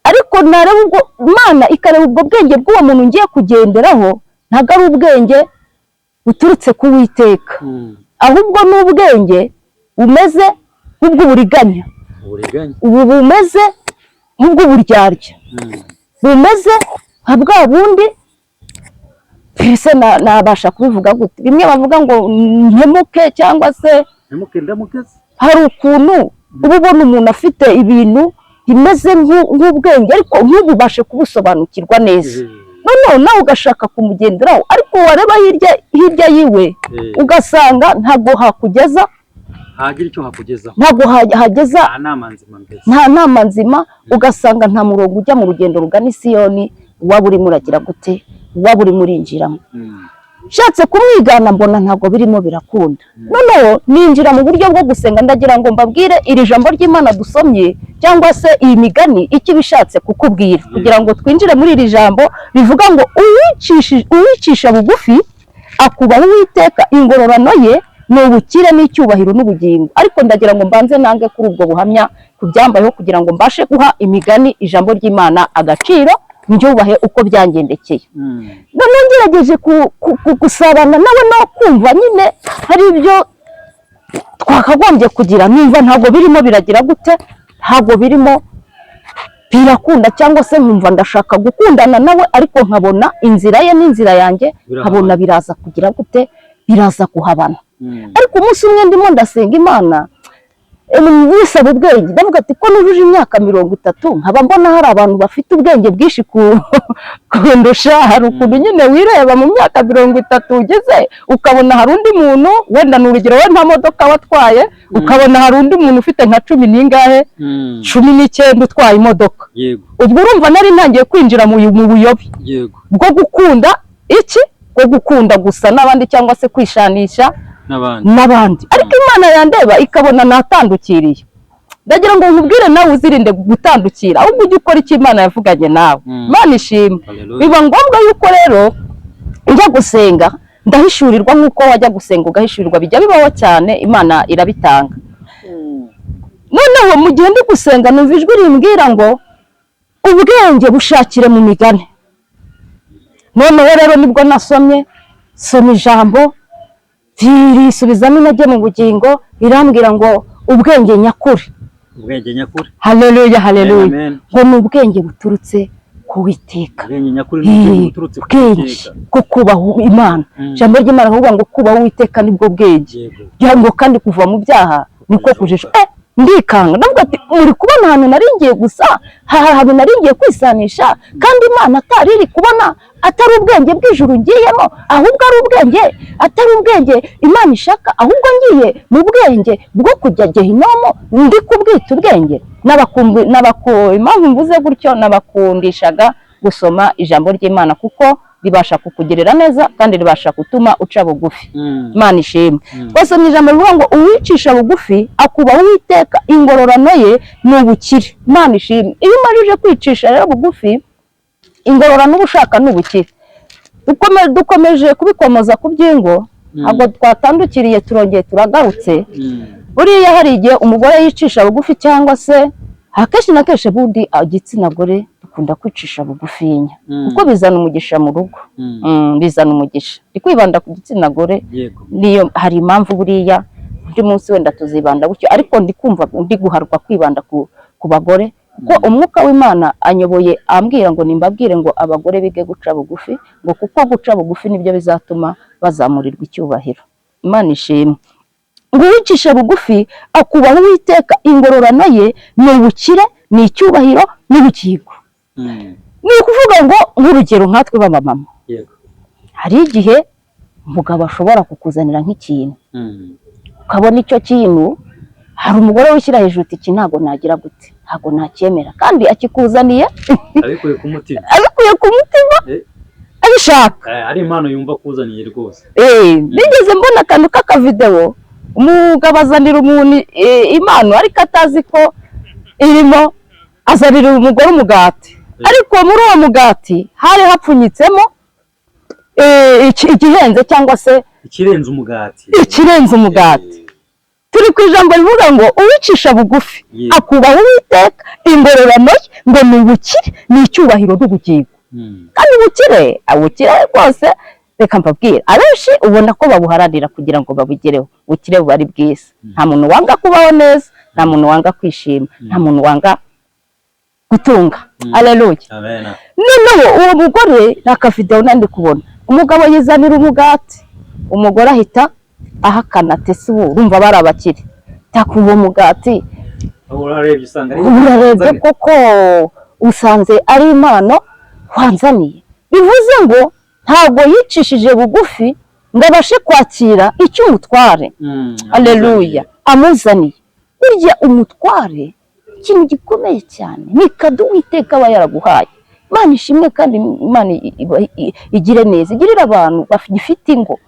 Ariko nareba ubwo Imana ikareba ubwo bwenge bw'uwo muntu ngiye kugenderaho ntabwo ari ubwenge buturutse ku Uwiteka, ahubwo ni ubwenge bumeze nk'ubw'uburiganya, ubu bumeze nk'ubw'uburyarya, bumeze nka bwa bundi. Ese nabasha kubivuga gute? Bimwe bavuga ngo nkemuke cyangwa se ndamukeze. Hari ukuntu uba ubona umuntu afite ibintu bimeze nk'ubwenge ariko ntububashe kubusobanukirwa neza, noneho nawe ugashaka kumugenderaho, ariko wareba hirya yiwe ugasanga ntabwo hakugeza, hagira icyo hakugezaho, ntabwo hageza nta nama nzima, ugasanga nta murongo ujya mu rugendo rugana i Siyoni waba urimo uragira gute, waba urimo urinjiramo. Nshatse kumwigana mbona ntabwo birimo birakunda, noneho ninjira mu buryo bwo gusenga. Ndagira ngo mbabwire iri jambo ry'Imana dusomye cyangwa se iyi migani icyo bishatse kukubwira, kugira ngo twinjire muri iri jambo rivuga ngo uwicisha bugufi akubaha Uwiteka, ingororano ye ni ubukire n'icyubahiro n'ubugingo. Ariko ndagira ngo mbanze nange kuri ubwo buhamya kubyambayeho kugira ngo mbashe guha imigani ijambo ry'Imana agaciro, ndyubahe uko byangendekeye. None ngerageje gusabana nawe no kumva nyine hari ibyo twakagombye kugira, numva ntabwo birimo biragira gute, ntabwo birimo birakunda, cyangwa se nkumva ndashaka gukundana nawe ariko nkabona inzira ye n'inzira yanjye nkabona biraza kugira gute, biraza kuhabana. Ariko umunsi umwe ndimo ndasenga Imana nisaba ubwenge, ndavuga ati ko nujuje imyaka 30 nkaba mbona hari abantu bafite ubwenge bwinshi kundusha. Hari ukuntu nyine wireba mu myaka 30 ugeze ukabona hari undi muntu, wenda n'urugero we nta modoka watwaye, ukabona hari undi muntu ufite nka 10 n'ingahe 19 utwaye imodoka. Ubwo urumva nari ntangiye kwinjira mu buyobe bwo gukunda iki, bwo gukunda gusa n'abandi cyangwa se kwishanisha n'abandi ariko Imana yandeba ikabona natandukiriye. Ndagira ngo nkubwire nawe uzirinde gutandukira ahubwo ujye ukora icyo Imana yavuganye nawe. Imana ishimwe. Biba ngombwa yuko rero ujya gusenga ndahishurirwa nk'uko wajya gusenga ugahishurirwa, bijya bibaho cyane, Imana irabitanga. Noneho mu gihe ndi gusenga numva ijwi rimbwira ngo ubwenge bushakire mu migani. Noneho rero nibwo nasomye ijambo risubizamo intege mu bugingo, irambwira ngo ubwenge nyakuri. Haleluya, haleluya. Ngo ni ubwenge buturutse ku Uwiteka. Ubwenge bwo kubaha Imana. Ijambo ry'Imana rivuga ngo kubaha Uwiteka nibwo bwenge. Ngo kandi kuva mu byaha niko kujijwa. Ndikanga ndavuga ati muri kubona ahantu naringiye gusa, ahantu naringiye kwisanisha, kandi Imana atari iri kubona atari ubwenge bw'ijuru ngiyemo, ahubwo ari ubwenge, atari ubwenge Imana ishaka, ahubwo ngiye mu bwenge bwo kujya Gehinomu, ndi kubwita ubwenge. Impamvu mvuze gutyo, nabakundishaga gusoma ijambo ry'Imana kuko ribasha kukugirira neza kandi ribasha gutuma uca bugufi. Imana ishimwe. Basomye ijambo rivuga ngo uwicisha bugufi akubaha Uwiteka, ingororano ye ni ubukire. Imana ishimwe. Iyo umarije kwicisha rero bugufi, ingororano uba ushaka ni ubukire. Dukomeje kubikomoza ku by'ingo, ntabwo twatandukiriye, turongeye turagarutse. Buriya hari igihe umugore yicisha bugufi, cyangwa se akenshi na kenshi bundi igitsina gore dukunda kwicisha bugufinya kuko bizana umugisha mu rugo. Bizana umugisha. Ndi kwibanda ku gitsina gore, niyo hari impamvu buriya undi munsi wenda tuzibanda gutyo, ariko ndi kumva ndi guharwa kwibanda ku bagore ko umwuka w'Imana anyoboye ambwira ngo nimbabwire ngo abagore bige guca bugufi, ngo kuko guca bugufi nibyo bizatuma bazamurirwa icyubahiro. Imana ishimwe. Ngo uwicisha bugufi akubaha Uwiteka, ingororano ye ni ubukire, ni icyubahiro n'ubugingo. Ni ukuvuga ngo nk'urugero nkatwe b'abamama, hari igihe umugabo ashobora kukuzanira nk'ikintu, ukabona icyo kintu hari umugore wishyira hejuru uti iki ntabwo nagira gute, ntabwo nacyemera, kandi akikuzaniye abikuye ku mutima abishaka, ari impano yumva kuzaniye rwose. nigeze mbona akantu k'akavideo, umugabo azanira umuntu impano ariko atazi ko irimo, azanira umugore umugati, ariko muri uwo mugati hari hapfunyitsemo igihenze cyangwa se ikirenze umugati. Turi ku ijambo rivuga ngo uwicisha bugufi akubaha Uwiteka, ingororano ye ngo ni ubukire, ni icyubahiro n'ubugingo. Kandi ubukire rwose, reka mbabwire, abenshi ubona ko babuharanira kugira ngo babugereho. Ubukire buba ari bwiza. Nta muntu wanga kubaho neza, nta muntu wanga kwishima, nta muntu wanga gutunga. Haleluya. Noneho uwo mugore n'akavideo nandi kubona, umugabo yizanira umugati, umugore ahita ahakana ati se ubu urumva bari abakire, takuba umugati urarebye koko usanze ari impano wanzaniye. Bivuze ngo ntabwo yicishije bugufi ngo abashe kwakira icyo umutware haleluya amuzaniye. Burya umutware ikintu gikomeye cyane, ni kado Uwiteka aba yaraguhaye. Imana ishimwe kandi Imana igire neza, igirira abantu bafite ingo,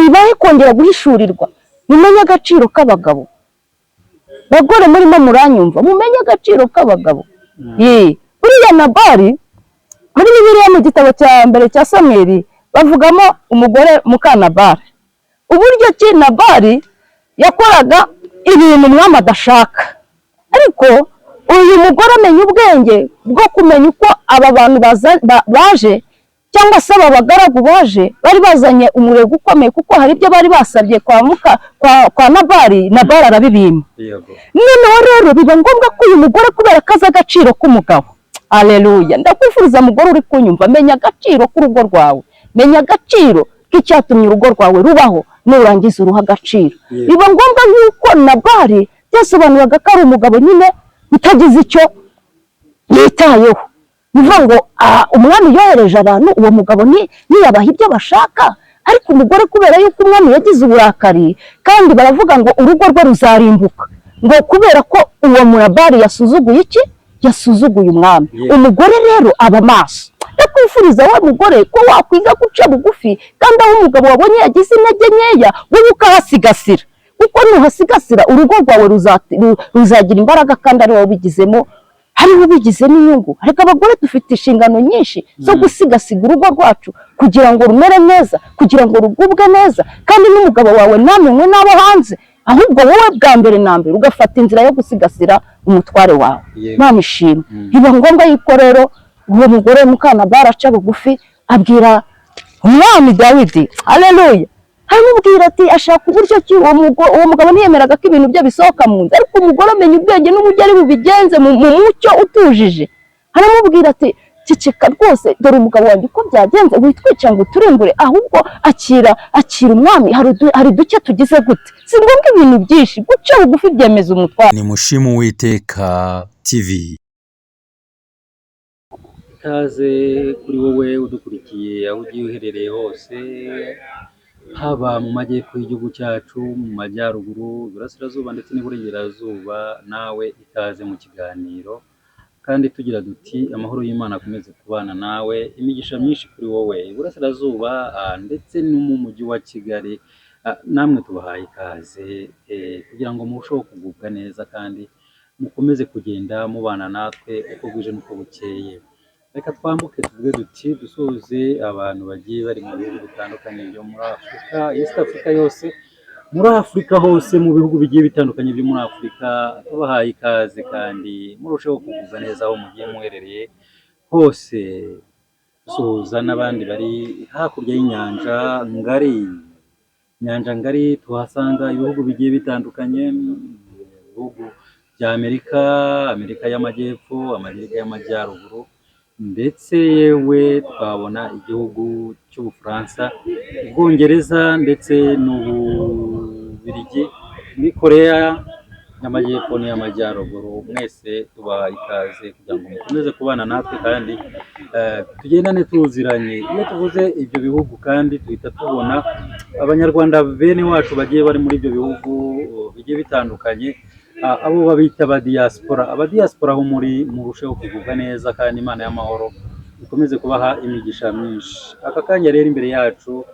ibahe kongera guhishurirwa. Mumenye agaciro k'abagabo. Bagore murimo muranyumva, mumenye agaciro k'abagabo. Buriya Nabali muri Bibiliya mu gitabo cya mbere cya Samweli bavugamo umugore Mukanabali, uburyo ki Nabali yakoraga ibintu umwami adashaka, ariko uyu mugore amenya ubwenge bwo kumenya uko aba bantu baje cyangwa se aba bagaragu baje bari bazanye umurego ukomeye, kuko hari ibyo bari basabye kwa Nabali arabibima. Noneho rero biba ngombwa ko uyu mugore kubera kaza agaciro k'umugabo. Haleluya. Ndakwifuriza mugore uri kunyumva, menya agaciro k'urugo rwawe, menya agaciro k'icyatumye urugo rwawe rubaho, nurangiza uruha agaciro. Biba ngombwa nk'uko Nabali byasobanuraga ko ari umugabo nyine utagize icyo yitayeho. Bivuga ngo umwami yohereje abantu, uwo mugabo niyabaha ibyo bashaka, ariko umugore kubera yuko umwami yagize uburakari, kandi baravuga ngo urugo rwe ruzarimbuka, ngo kubera ko uwo Nabali yasuzuguye iki? Yasuzuguye umwami. Umugore rero aba maso, ndakwifuriza wa mugore ko wakwiga guca bugufi, kandi aho umugabo wabonye yagize intege nkeya wowe ukahasigasira, kuko nuhasigasira urugo rwawe ruzagira imbaraga kandi ari wowe ubigizemo, hariho ubigizemo inyungu. Ariko abagore dufite inshingano nyinshi zo gusigasiga urugo rwacu kugira ngo rumere neza, kugira ngo rugubwe neza, kandi n'umugabo wawe ntamenywe n'abo hanze, ahubwo wowe bwa mbere na mbere ugafata inzira yo gusigasira umutware wawe. Imana ishimwe. Biba ngombwa yuko rero uwo mugore Mukantabara aca bugufi abwira umwami Dawidi, haleluya, aramubwira ati ashaka uburyo ki uwo mugabo ntiyemeraga ko ibintu bye bisohoka mu nzu, ariko umugore amenya ubwenge n'uburyo ari bubigenze mu mucyo utujije. Aramubwira ati ceceka rwose, dore umugabo wanjye uko byagenze, witwica ngo uturimbure, ahubwo akira umwami, hari duke tugize gute, si ngombwa ibintu byinshi, guca bugufi byemeza umutware. Nimushime Uwiteka TV. Ikaze kuri wowe udukurikiye aho ugiye uherereye hose, haba mu majyepfo y'igihugu cyacu, mu majyaruguru, iburasirazuba ndetse n'iburengerazuba, nawe ikaze mu kiganiro, kandi tugira duti amahoro y'Imana akomeze kubana nawe, imigisha myinshi kuri wowe iburasirazuba ndetse no mu mujyi wa Kigali. Namwe tubahaye ikaze kugira ngo murusheho kugubwa neza kandi mukomeze kugenda mubana natwe uko bwije n'uko bukeye. Reka twambuke tuvuge duti dusuhuze abantu bagiye bari mu bihugu bitandukanye byo muri Afurika, East Africa yose, muri Afurika hose, mu bihugu bigiye bitandukanye byo muri Afurika, tubahaye ikaze kandi murusheho kugubwa neza aho mugiye muherereye hose. Dusuhuza n'abandi bari hakurya y'inyanja ngari, tuhasanga ibihugu bigiye bitandukanye, ibihugu bya Amerika y'Amajyepfo, Amerika y'Amajyaruguru, ndetse yewe twabona igihugu cy'Ubufaransa, Ubwongereza ndetse n'Ububiligi, muri Korea y'Amajyepfo n'iy'Amajyaruguru. Mwese tubaha ikaze kugira ngo mukomeze kubana natwe kandi tugendane tuziranye. Iyo tuvuze ibyo bihugu kandi tuhita tubona abanyarwanda bene wacu bagiye bari muri ibyo bihugu bigiye bitandukanye, abo babita abadiaspora aho muri murusheho kugubwa neza kandi Imana y'amahoro ikomeze kubaha imigisha myinshi. Aka kanya rero imbere yacu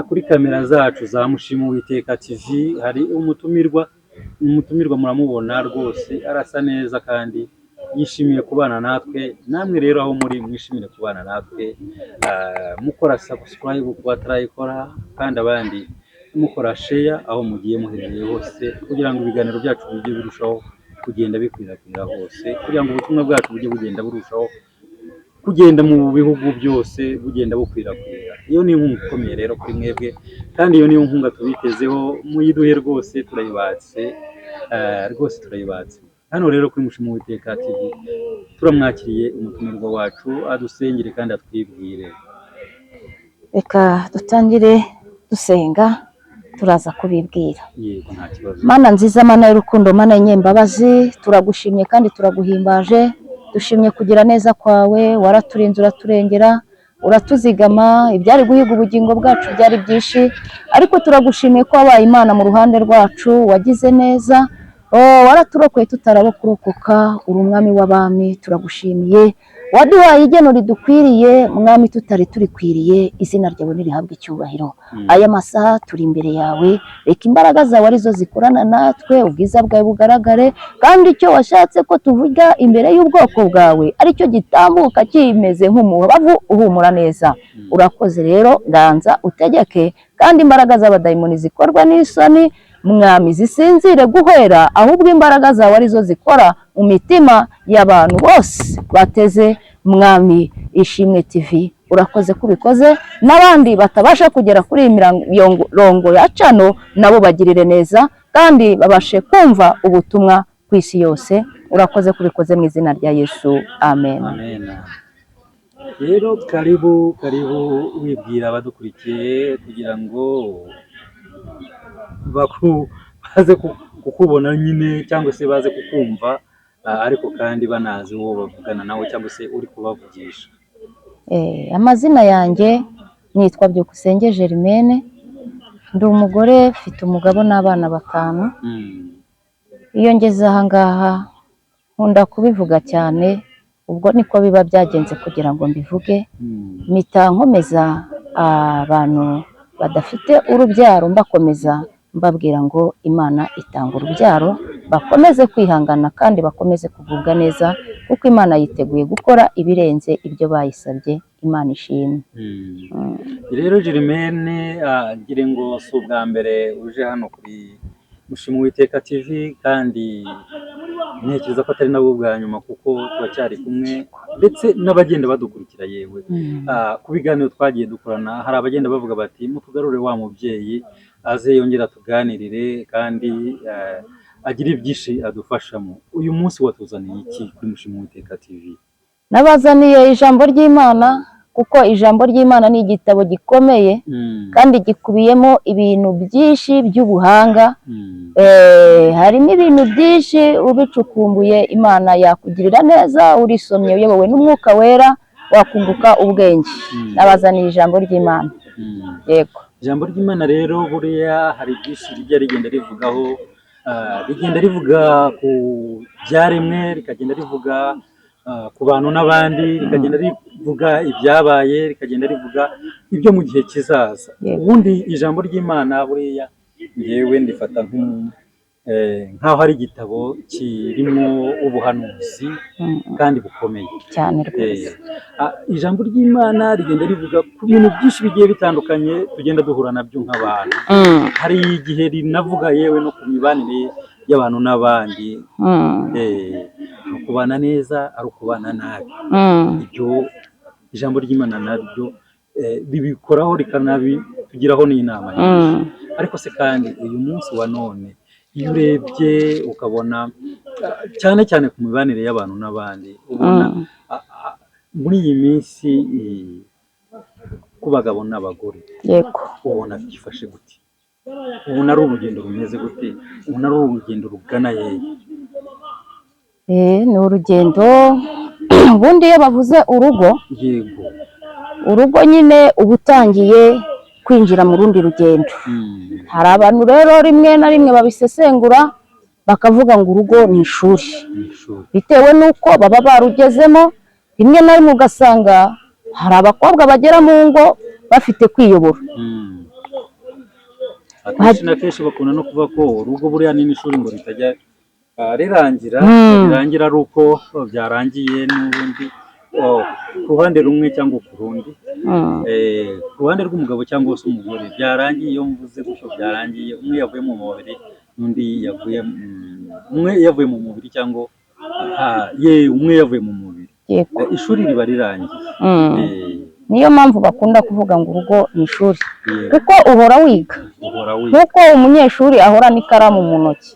kuri kamera zacu za Mushime Uwiteka TV hari umutumirwa muramubona rwose arasa neza kandi yishimiye kubana natwe. Namwe rero aho muri mwishimire kubana natwe, mukora subscribe ku batarayikora, kandi abandi mukora share aho mugiye muherereye hose, kugira ngo ibiganiro byacu bijye birushaho kugenda bikwirakwira hose, kugira ngo ubutumwa bwacu bujye bugenda burushaho kugenda mu bihugu byose, bugenda bukwirakwira. Iyo ni inkunga ikomeye rero kuri mwebwe, kandi iyo niyo nkunga tubitezeho, muyiduhe rwose, turayibatse rwose turayibatse. Hano rero kuri Mushime Uwiteka TV turamwakiriye umutumirwa wacu, adusengere kandi atwibwire. Reka dutangire dusenga, turaza kubibwira. Yego, nta kibazo. Mana nziza, Mana y'urukundo, Mana y'inyembabazi, turagushimye kandi turaguhimbaje. Dushimye kugira neza kwawe, waraturinze uraturengera, uratuzigama. Ibyari guhiga ubugingo bwacu byari byinshi, ariko turagushimiye ko wabaye Imana mu ruhande rwacu, wagize neza. Waraturokoye tutarabo kurokoka, uri umwami w'abami. Turagushimiye, waduhaye igeno ridukwiriye, mwami tutari turikwiriye. Izina ryawe nirihabwe icyubahiro. Aya masaha turi imbere yawe, reka imbaraga zawe arizo zikorana natwe, ubwiza bwawe bugaragare, kandi icyo washatse ko tuvuga imbere y'ubwoko bwawe aricyo gitambuka kimeze nk'umubavu uhumura neza. Urakoze rero, ganza utegeke, kandi imbaraga z'abadayimoni zikorwa n'isoni mwami zisinzire guhera, ahubwo imbaraga zawe arizo zikora mu mitima y'abantu bose bateze mwami Ishimwe TV. Urakoze kubikoze, n'abandi batabasha kugera kuri iyi mirongo ya cano nabo bagirire neza, kandi babashe kumva ubutumwa ku isi yose. Urakoze kubikoze mu izina rya Yesu, amen. Rero karibu wibwira abadukurikiye kugira ngo baze kukubona nyine, cyangwa se baze kukumva, ariko kandi banazi uwo bavugana nawe cyangwa se uri kubavugisha. Amazina yanjye nitwa Byukusenge Germaine, ndi umugore, mfite umugabo n'abana 5. Iyo ngeze aha ngaha nkunda kubivuga cyane, ubwo niko biba byagenze kugira ngo mbivuge, mpita nkomeza abantu badafite urubyaro, mbakomeza mbabwira ngo Imana itanga urubyaro, bakomeze kwihangana kandi bakomeze kugubwa neza, kuko Imana yiteguye gukora ibirenze ibyo bayisabye. Imana ishimwe. Rero Germaine, ngira ngo si ubwa mbere uje hano kuri Mushima Uwiteka TV, kandi ntekereza ko atari nabwo bwa nyuma, kuko turacyari kumwe ndetse n'abagenda badukurikira. Yewe ku biganiro twagiye dukorana, hari abagenda bavuga bati mutugarure wa mubyeyi aze yongera tuganirire kandi agire ibyinshi adufashamo. Uyu munsi watuzaniye iki kuri Mushima Uwiteka TV? Nabazaniye ijambo ry'Imana, kuko ijambo ry'Imana ni igitabo gikomeye kandi gikubiyemo ibintu byinshi by'ubuhanga. Harimo ibintu byinshi ubicukumbuye Imana yakugirira neza, urisomye uyobowe n'Umwuka Wera wakunguka ubwenge. Nabazaniye ijambo ry'Imana. Yego, ijambo ry'Imana rero buriya hari byinshi rijya rigenda rivugaho, rigenda rivuga ku byaremwe, rikagenda rivuga ku bantu n'abandi, rikagenda rivuga ibyabaye, rikagenda rivuga ibyo mu gihe kizaza. Ubundi ijambo ry'Imana buriya ngewe ndifata nk'aho ari igitabo kirimo ubuhanuzi kandi bukomeye cyane rwose. Ijambo ry'Imana rigenda rivuga ku bintu byinshi bigiye bitandukanye tugenda duhura nabyo nk'abantu. Hari igihe rinavuga yewe no ku mibanire y'abantu n'abandi, ukubana neza ari ukubana nabi. Ibyo ijambo ry'Imana naryo bibikoraho rikanabitugiraho n'inama nyinshi. Ariko se kandi uyu munsi wa none iyo urebye ukabona cyane cyane ku mibanire y'abantu n'abandi, ubona muri iyi minsi ku bagabo n'abagore, Yego, ubona byifashe gute? Ubona ari urugendo rumeze gute? Ubona ari urugendo rugana hehe? ni urugendo. Ubundi iyo bavuze urugo, Yego. urugo nyine uba utangiye kwinjira mu rundi rugendo. Hari abantu rero rimwe na rimwe babisesengura bakavuga ngo urugo ni ishuri, bitewe n'uko baba barugezemo. Rimwe na rimwe ugasanga hari abakobwa bagera mu ngo bafite kwiyobora. Akenshi na kenshi bakunda no kuvuga ko urugo buriya ni n'ishuri ngo ritajya rirangira, rirangira ari uko byarangiye n'ubundi ku ruhande rumwe cyangwa ku rundi. Ku ruhande rw'umugabo cyangwa se umugore byarangiye. Iyo mvuze gutyo byarangiye, umwe yavuye mu mubiri n'undi umwe yavuye mu mubiri, cyangwa umwe yavuye mu mubiri, ishuri riba rirangiye. Niyo mpamvu bakunda kuvuga ngo urugo ni ishuri, kuko uhora wiga, nk'uko umunyeshuri ahorana ikaramu mu ntoki.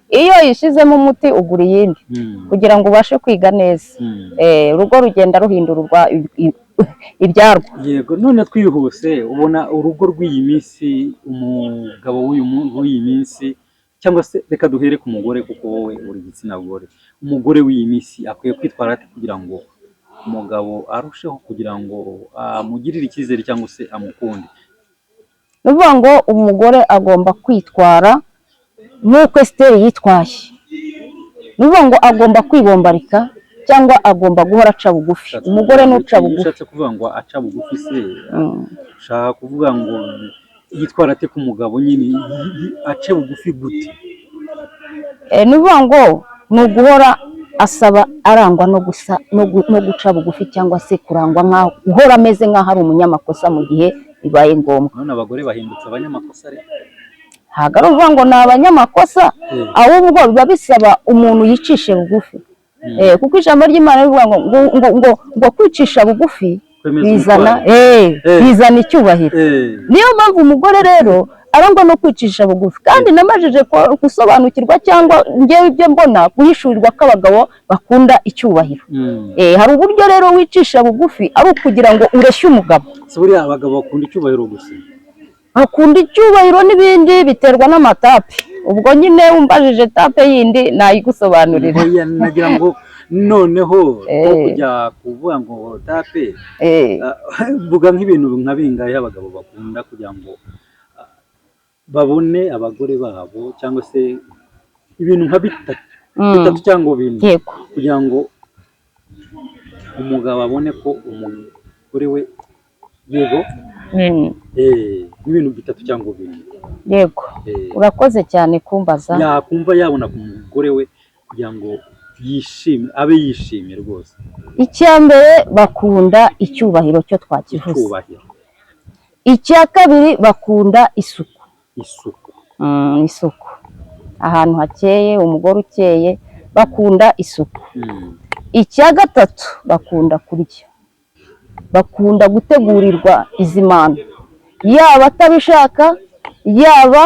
Iyo yishizemo umuti ugura iyindi kugira ngo ubashe kwiga neza. Urugo rugenda ruhindurwa ibyarwo. Yego. None twihuse, ubona urugo rw'iyi minsi, umugabo w'iyi minsi, cyangwa se reka duhere ku mugore kuko wowe uri igitsina gore, umugore w'iyi minsi akwiye kwitwara ate kugira ngo umugabo arusheho kugira ngo amugirire icyizere cyangwa se amukunde? Ni ukuvuga ngo umugore agomba kwitwara nk'uko Esiteri yitwaye. Ni ukuvuga ngo agomba kwibombarika cyangwa agomba guhora aca bugufi. Umugore n'uca bugufi. Ushatse kuvuga ngo aca bugufi se, ushaka kuvuga ngo yitwara ate ku mugabo nyine ace bugufi gute? Ni ukuvuga ngo ni uguhora asaba, arangwa no guca bugufi, cyangwa se kurangwa nk'aho uhora ameze nk'aho ari umunyamakosa mu gihe bibaye ngombwa. None abagore bahindutse abanyamakosa rero? Ntabwo ari ukuvuga ngo ni abanyamakosa, ahubwo biba bisaba umuntu yicishe bugufi. Kuko ijambo ry'Imana rivuga ngo kwicisha bugufi bizana icyubahiro. Niyo mpamvu umugore rero arangwa no kwicisha bugufi. Kandi namajije gusobanukirwa cyangwa ngewe ibyo mbona guhishurirwa ko abagabo bakunda icyubahiro. Hari uburyo rero wicisha bugufi ari ukugira ngo ureshye umugabo. Se buriya abagabo bakunda icyubahiro gusa? Bakunda icyubahiro n'ibindi biterwa n'amatapi. Ubwo nyine umbajije tape yindi nayigusobanurira. Nagira ngo noneho kujya kuvuga ngo tape, mvuga nk'ibintu nka bingahe abagabo bakunda kugira ngo babone abagore babo, cyangwa se ibintu nka bitatu cyangwa bine, kugira ngo umugabo abone ko umugore we yego n'ibintu bitatu cyangwa bine. Yego, urakoze cyane kumbaza. Yakumva yabona ku mugore we kugira ngo yishime, abe yishimye rwose. Icya mbere bakunda icyubahiro cyo twakivuze. Icya kabiri bakunda isuku. Isuku. Ahantu hakeye, umugore ukeye, bakunda isuku. Icya gatatu bakunda kurya. Bakunda gutegurirwa izimana. Yaba atabishaka, yaba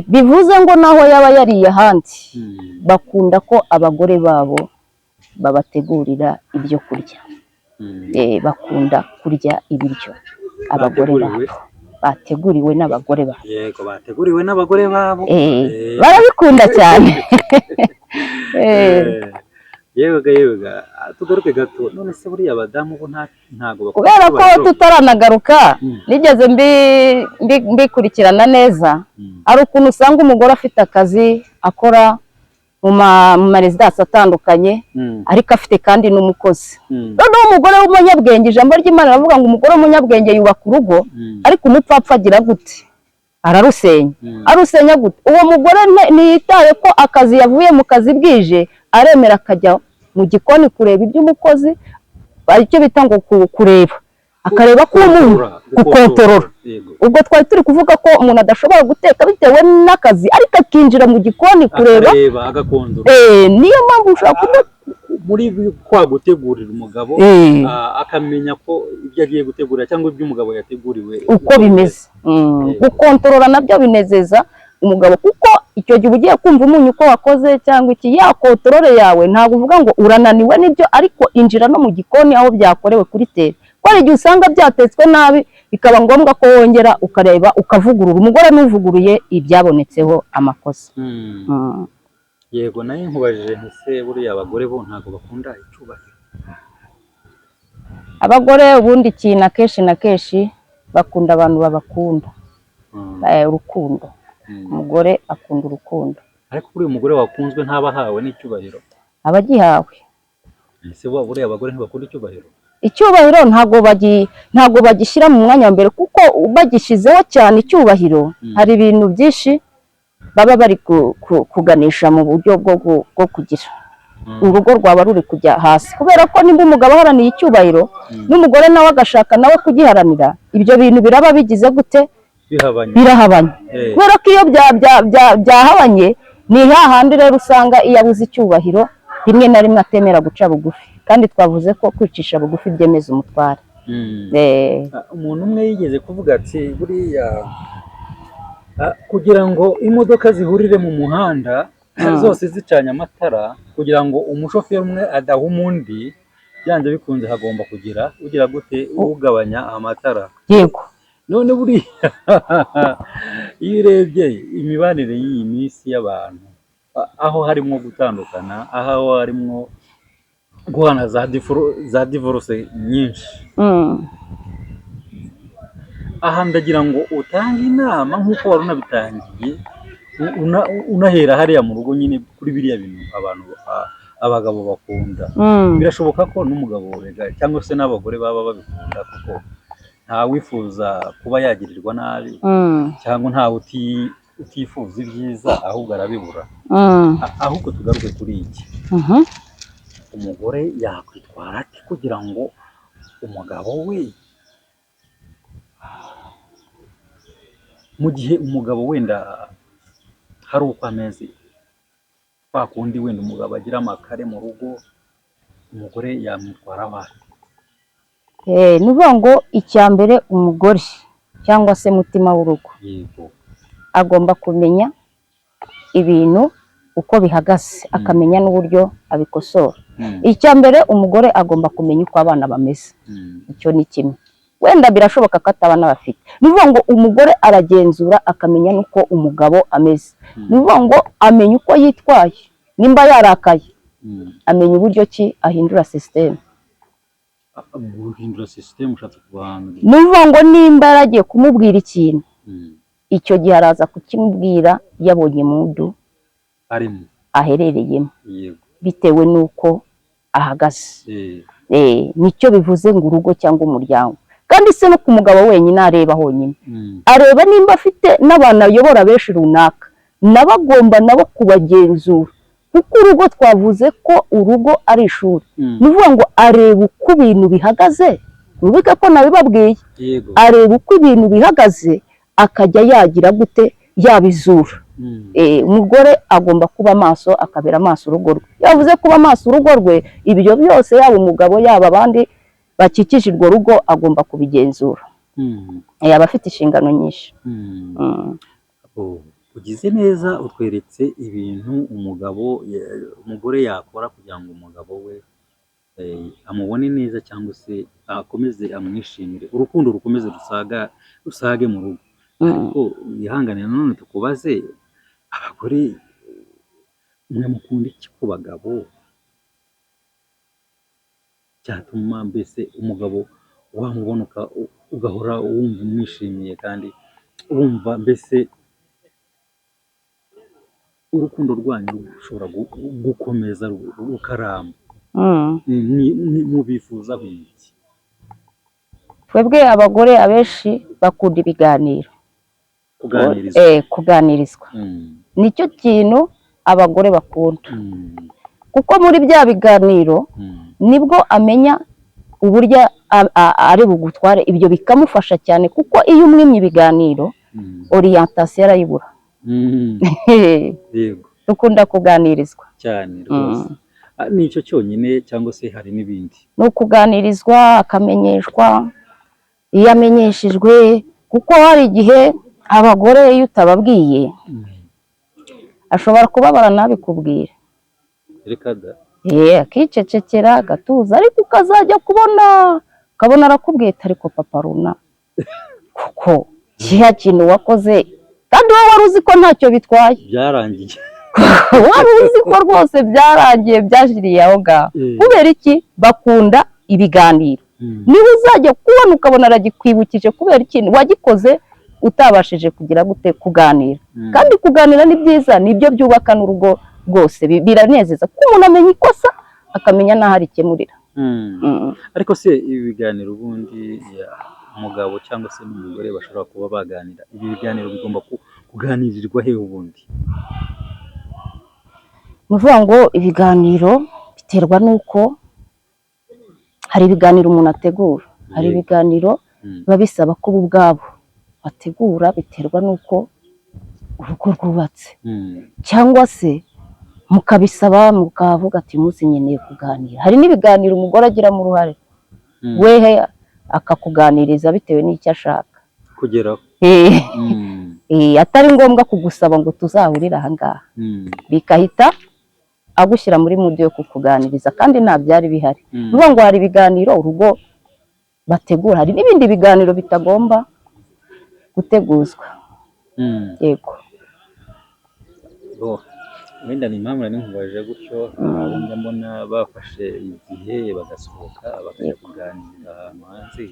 bivuze ngo naho yaba yariye ahandi, bakunda ko abagore babo babategurira ibyo kurya. Bakunda kurya ibiryo abagore babo bateguriwe n'abagore babo. Yego, bateguriwe n'abagore babo. Barabikunda cyane. Yega tugaruke gato, none se buriya abadamu bo ntago kubera ko tutaranagaruka nigeze mbikurikirana neza. Ari ukuntu usanga umugore afite akazi akora mu maresidasi atandukanye, ariko afite kandi n'umukozi. Noneho umugore w'umunyabwenge, ijambo ry'Imana ravuga ngo umugore w'umunyabwenge yubaka urugo, ariko umupfapfa agira gute? Ararusenya. Arusenya gute? Uwo mugore ntiyitaye ko akazi yavuye mu kazi bwije, aremera akajya mu gikoni kureba iby'umukozi, aricyo bita ngo kureba, akareba ko umuntu gukontorora. Ubwo twari turi kuvuga ko umuntu adashobora guteka bitewe n'akazi, ariko akinjira mu gikoni kureba agakontorora. Niyo mpamvu ushaka muri kwa gutegurira umugabo akamenya ko ibyo agiye gutegura cyangwa ibyo umugabo yateguriwe uko bimeze. Gukontorora nabyo binezeza umugabo, kuko icyo gihe ugiye kumva umunyu uko wakoze cyangwa iki, ya kontorore yawe ntabwo uvuga ngo urananiwe n'ibyo, ariko injira no mu gikoni aho byakorewe kuri tere. Kwari igihe usanga byatetswe nabi, bikaba ngombwa ko wongera ukareba ukavugurura. Umugore n'uvuguruye ibyabonetseho amakosa. Yego, nayo nkubajije ntise buriya abagore bo ntabwo bakunda icyubahiro. Abagore ubundi ikintu akenshi na kenshi bakunda abantu babakunda. Urukundo. Umugore akunda urukundo. Ariko buriya umugore wakunzwe ntabahawe n'icyubahiro. Abagihawe. Ese buriya abagore ntibakunda icyubahiro. Icyubahiro ntabwo bagishyira mu mwanya wa mbere, kuko bagishyizeho cyane icyubahiro, hari ibintu byinshi baba bari kuganisha mu buryo bwo kugira urugo rwaba ruri kujya hasi, kubera ko nimba umugabo aharaniye icyubahiro n'umugore nawe agashaka nawe kugiharanira, ibyo bintu biraba bigize gute? Birahabanye. Kubera ko iyo byahabanye ni hahandi rero usanga iyo abuze icyubahiro rimwe na rimwe atemera guca bugufi, kandi twavuze ko kwicisha bugufi byemeza umutware. Umuntu umwe yigeze kuvuga ati buriya kugira ngo imodoka zihurire mu muhanda zose zicanye amatara, kugira ngo umushoferi umwe adahuma undi, byanze bikunze hagomba kugira ugira gute ugabanya amatara. Yego. None buriya iyo urebye imibanire y'iyi minsi y'abantu, aho harimo gutandukana, aho harimo guhana za divorce nyinshi, aha ndagira ngo utange inama nk'uko wari unabitangiye, unahera hariya mu rugo nyine kuri biriya bintu abagabo bakunda. Birashoboka ko n'umugabo cyangwa se n'abagore baba babikunda, kuko nta wifuza kuba yagirirwa nabi, cyangwa ntawe utifuza ibyiza, ahubwo arabibura. Ahubwo tugaruke kuri iki, umugore yakwitwara ate kugira ngo umugabo we, mu gihe umugabo wenda hari uko ameze, kwa kundi wenda umugabo agira amakare mu rugo, umugore yamwitwaraho ate? Ni ukuvuga ngo icya mbere umugore cyangwa se mutima w'urugo agomba kumenya ibintu uko bihagaze, akamenya n'uburyo abikosora. Icya mbere umugore agomba kumenya uko abana bameze. Icyo ni kimwe. Wenda birashoboka ko atabana bafite. Ni ukuvuga ngo umugore aragenzura akamenya n'uko umugabo ameze. Ni ukuvuga ngo amenya uko yitwaye, nimba yarakaye amenya uburyo ki ahindura sisiteme. Guhindura sisiteme ushatse kubanza. Ni ukuvuga ngo nimba yaragiye kumubwira ikintu, icyo gihe araza kukimubwira yabonye mudu aherereyemo, bitewe n'uko ahagaze. nicyo bivuze ngo urugo cyangwa umuryango. Kandi se no ku mugabo wenyine areba honyine, areba nimba afite n'abantu ayobora benshi runaka, nabagomba nabo kubagenzura, kuko urugo twavuze ko urugo ari ishuri. Ni ukuvuga ngo areba uko ibintu bihagaze, ubike ko nabibabwiye, areba uko ibintu bihagaze akajya yagira gute, yabizura. Umugore agomba kuba maso, akabera maso urugo rwe. Yavuze kuba maso urugo rwe, ibyo byose yaba umugabo yaba abandi bakikije urwo rugo agomba kubigenzura. Yaba afite inshingano nyinshi. Ugize neza, utweretse ibintu umugore yakora kugira ngo umugabo we amubone neza cyangwa se akomeze amwishimire, urukundo rukomeze rusage mu rugo. Ariko yihanganira nanone tukubaze, abagore mwe mukunda iki ku bagabo cyatuma mbese umugabo wamubona ugahora wumva umwishimiye kandi wumva mbese urukundo rwanyu rushobora gukomeza rukaramba? Mubifuza biki? Twebwe abagore abenshi bakunda ibiganiro, kuganirizwa. Nicyo kintu abagore bakunda, kuko muri bya biganiro nibwo amenya uburyo ari bugutware. Ibyo bikamufasha cyane, kuko iyo umwimye ibiganiro orientation arayibura. Dukunda kuganirizwa cyane rwose. Nicyo cyonyine cyangwa se hari n'ibindi? Ni ukuganirizwa, akamenyeshwa. Iyo amenyeshejwe, kuko hari igihe abagore iyo utababwiye ashobora kubabara ntabikubwire, akicecekera agatuza, ariko ukazajya ukabona arakubwiye ariko papa runa, kuko kiriya kintu wakoze kandi wowe wari uzi ko ntacyo bitwaye, byarangiye. wari uzi ko rwose byarangiye, byashiriye aho ngaho. Kubera iki? Bakunda ibiganiro. Niba uzajya kubona ukabona aragikwibukije kubera ikintu wagikoze utabashije kugira gute, kuganira. Kandi kuganira ni byiza, nibyo byubaka n'urugo rwose, biranezeza ko umuntu amenya ikosa akamenya n'aho arikemurira. Ariko se ibi biganiro ubundi umugabo cyangwa se n'umugore bashobora kuba baganira, ibi biganiro bigomba kuganirirwa he ubundi? Ni ukuvuga ngo ibiganiro biterwa n'uko hari ibiganiro umuntu ategura, hari ibiganiro biba bisaba ko bo ubwabo bategura, biterwa n'uko urugo rwubatse, cyangwa se mukabisaba mukavuga ati umunsi nkeneye kuganira. Hari n'ibiganiro umugore agiramo uruhare, wehe akakuganiriza bitewe n'icyo ashaka kugeraho. Atari ngombwa kugusaba ngo tuzahurire aha ngaha, bikahita agushyira muri mudu yo kukuganiriza, kandi nta byari bihari. Nuvuga ngo hari ibiganiro urugo bategura, hari n'ibindi biganiro bitagomba guteguzwa. Yego. Wenda ni impamvu nari nkubaje gutyo, mbona bafashe igihe bagasohoka bakajya kuganira ahantu hanze,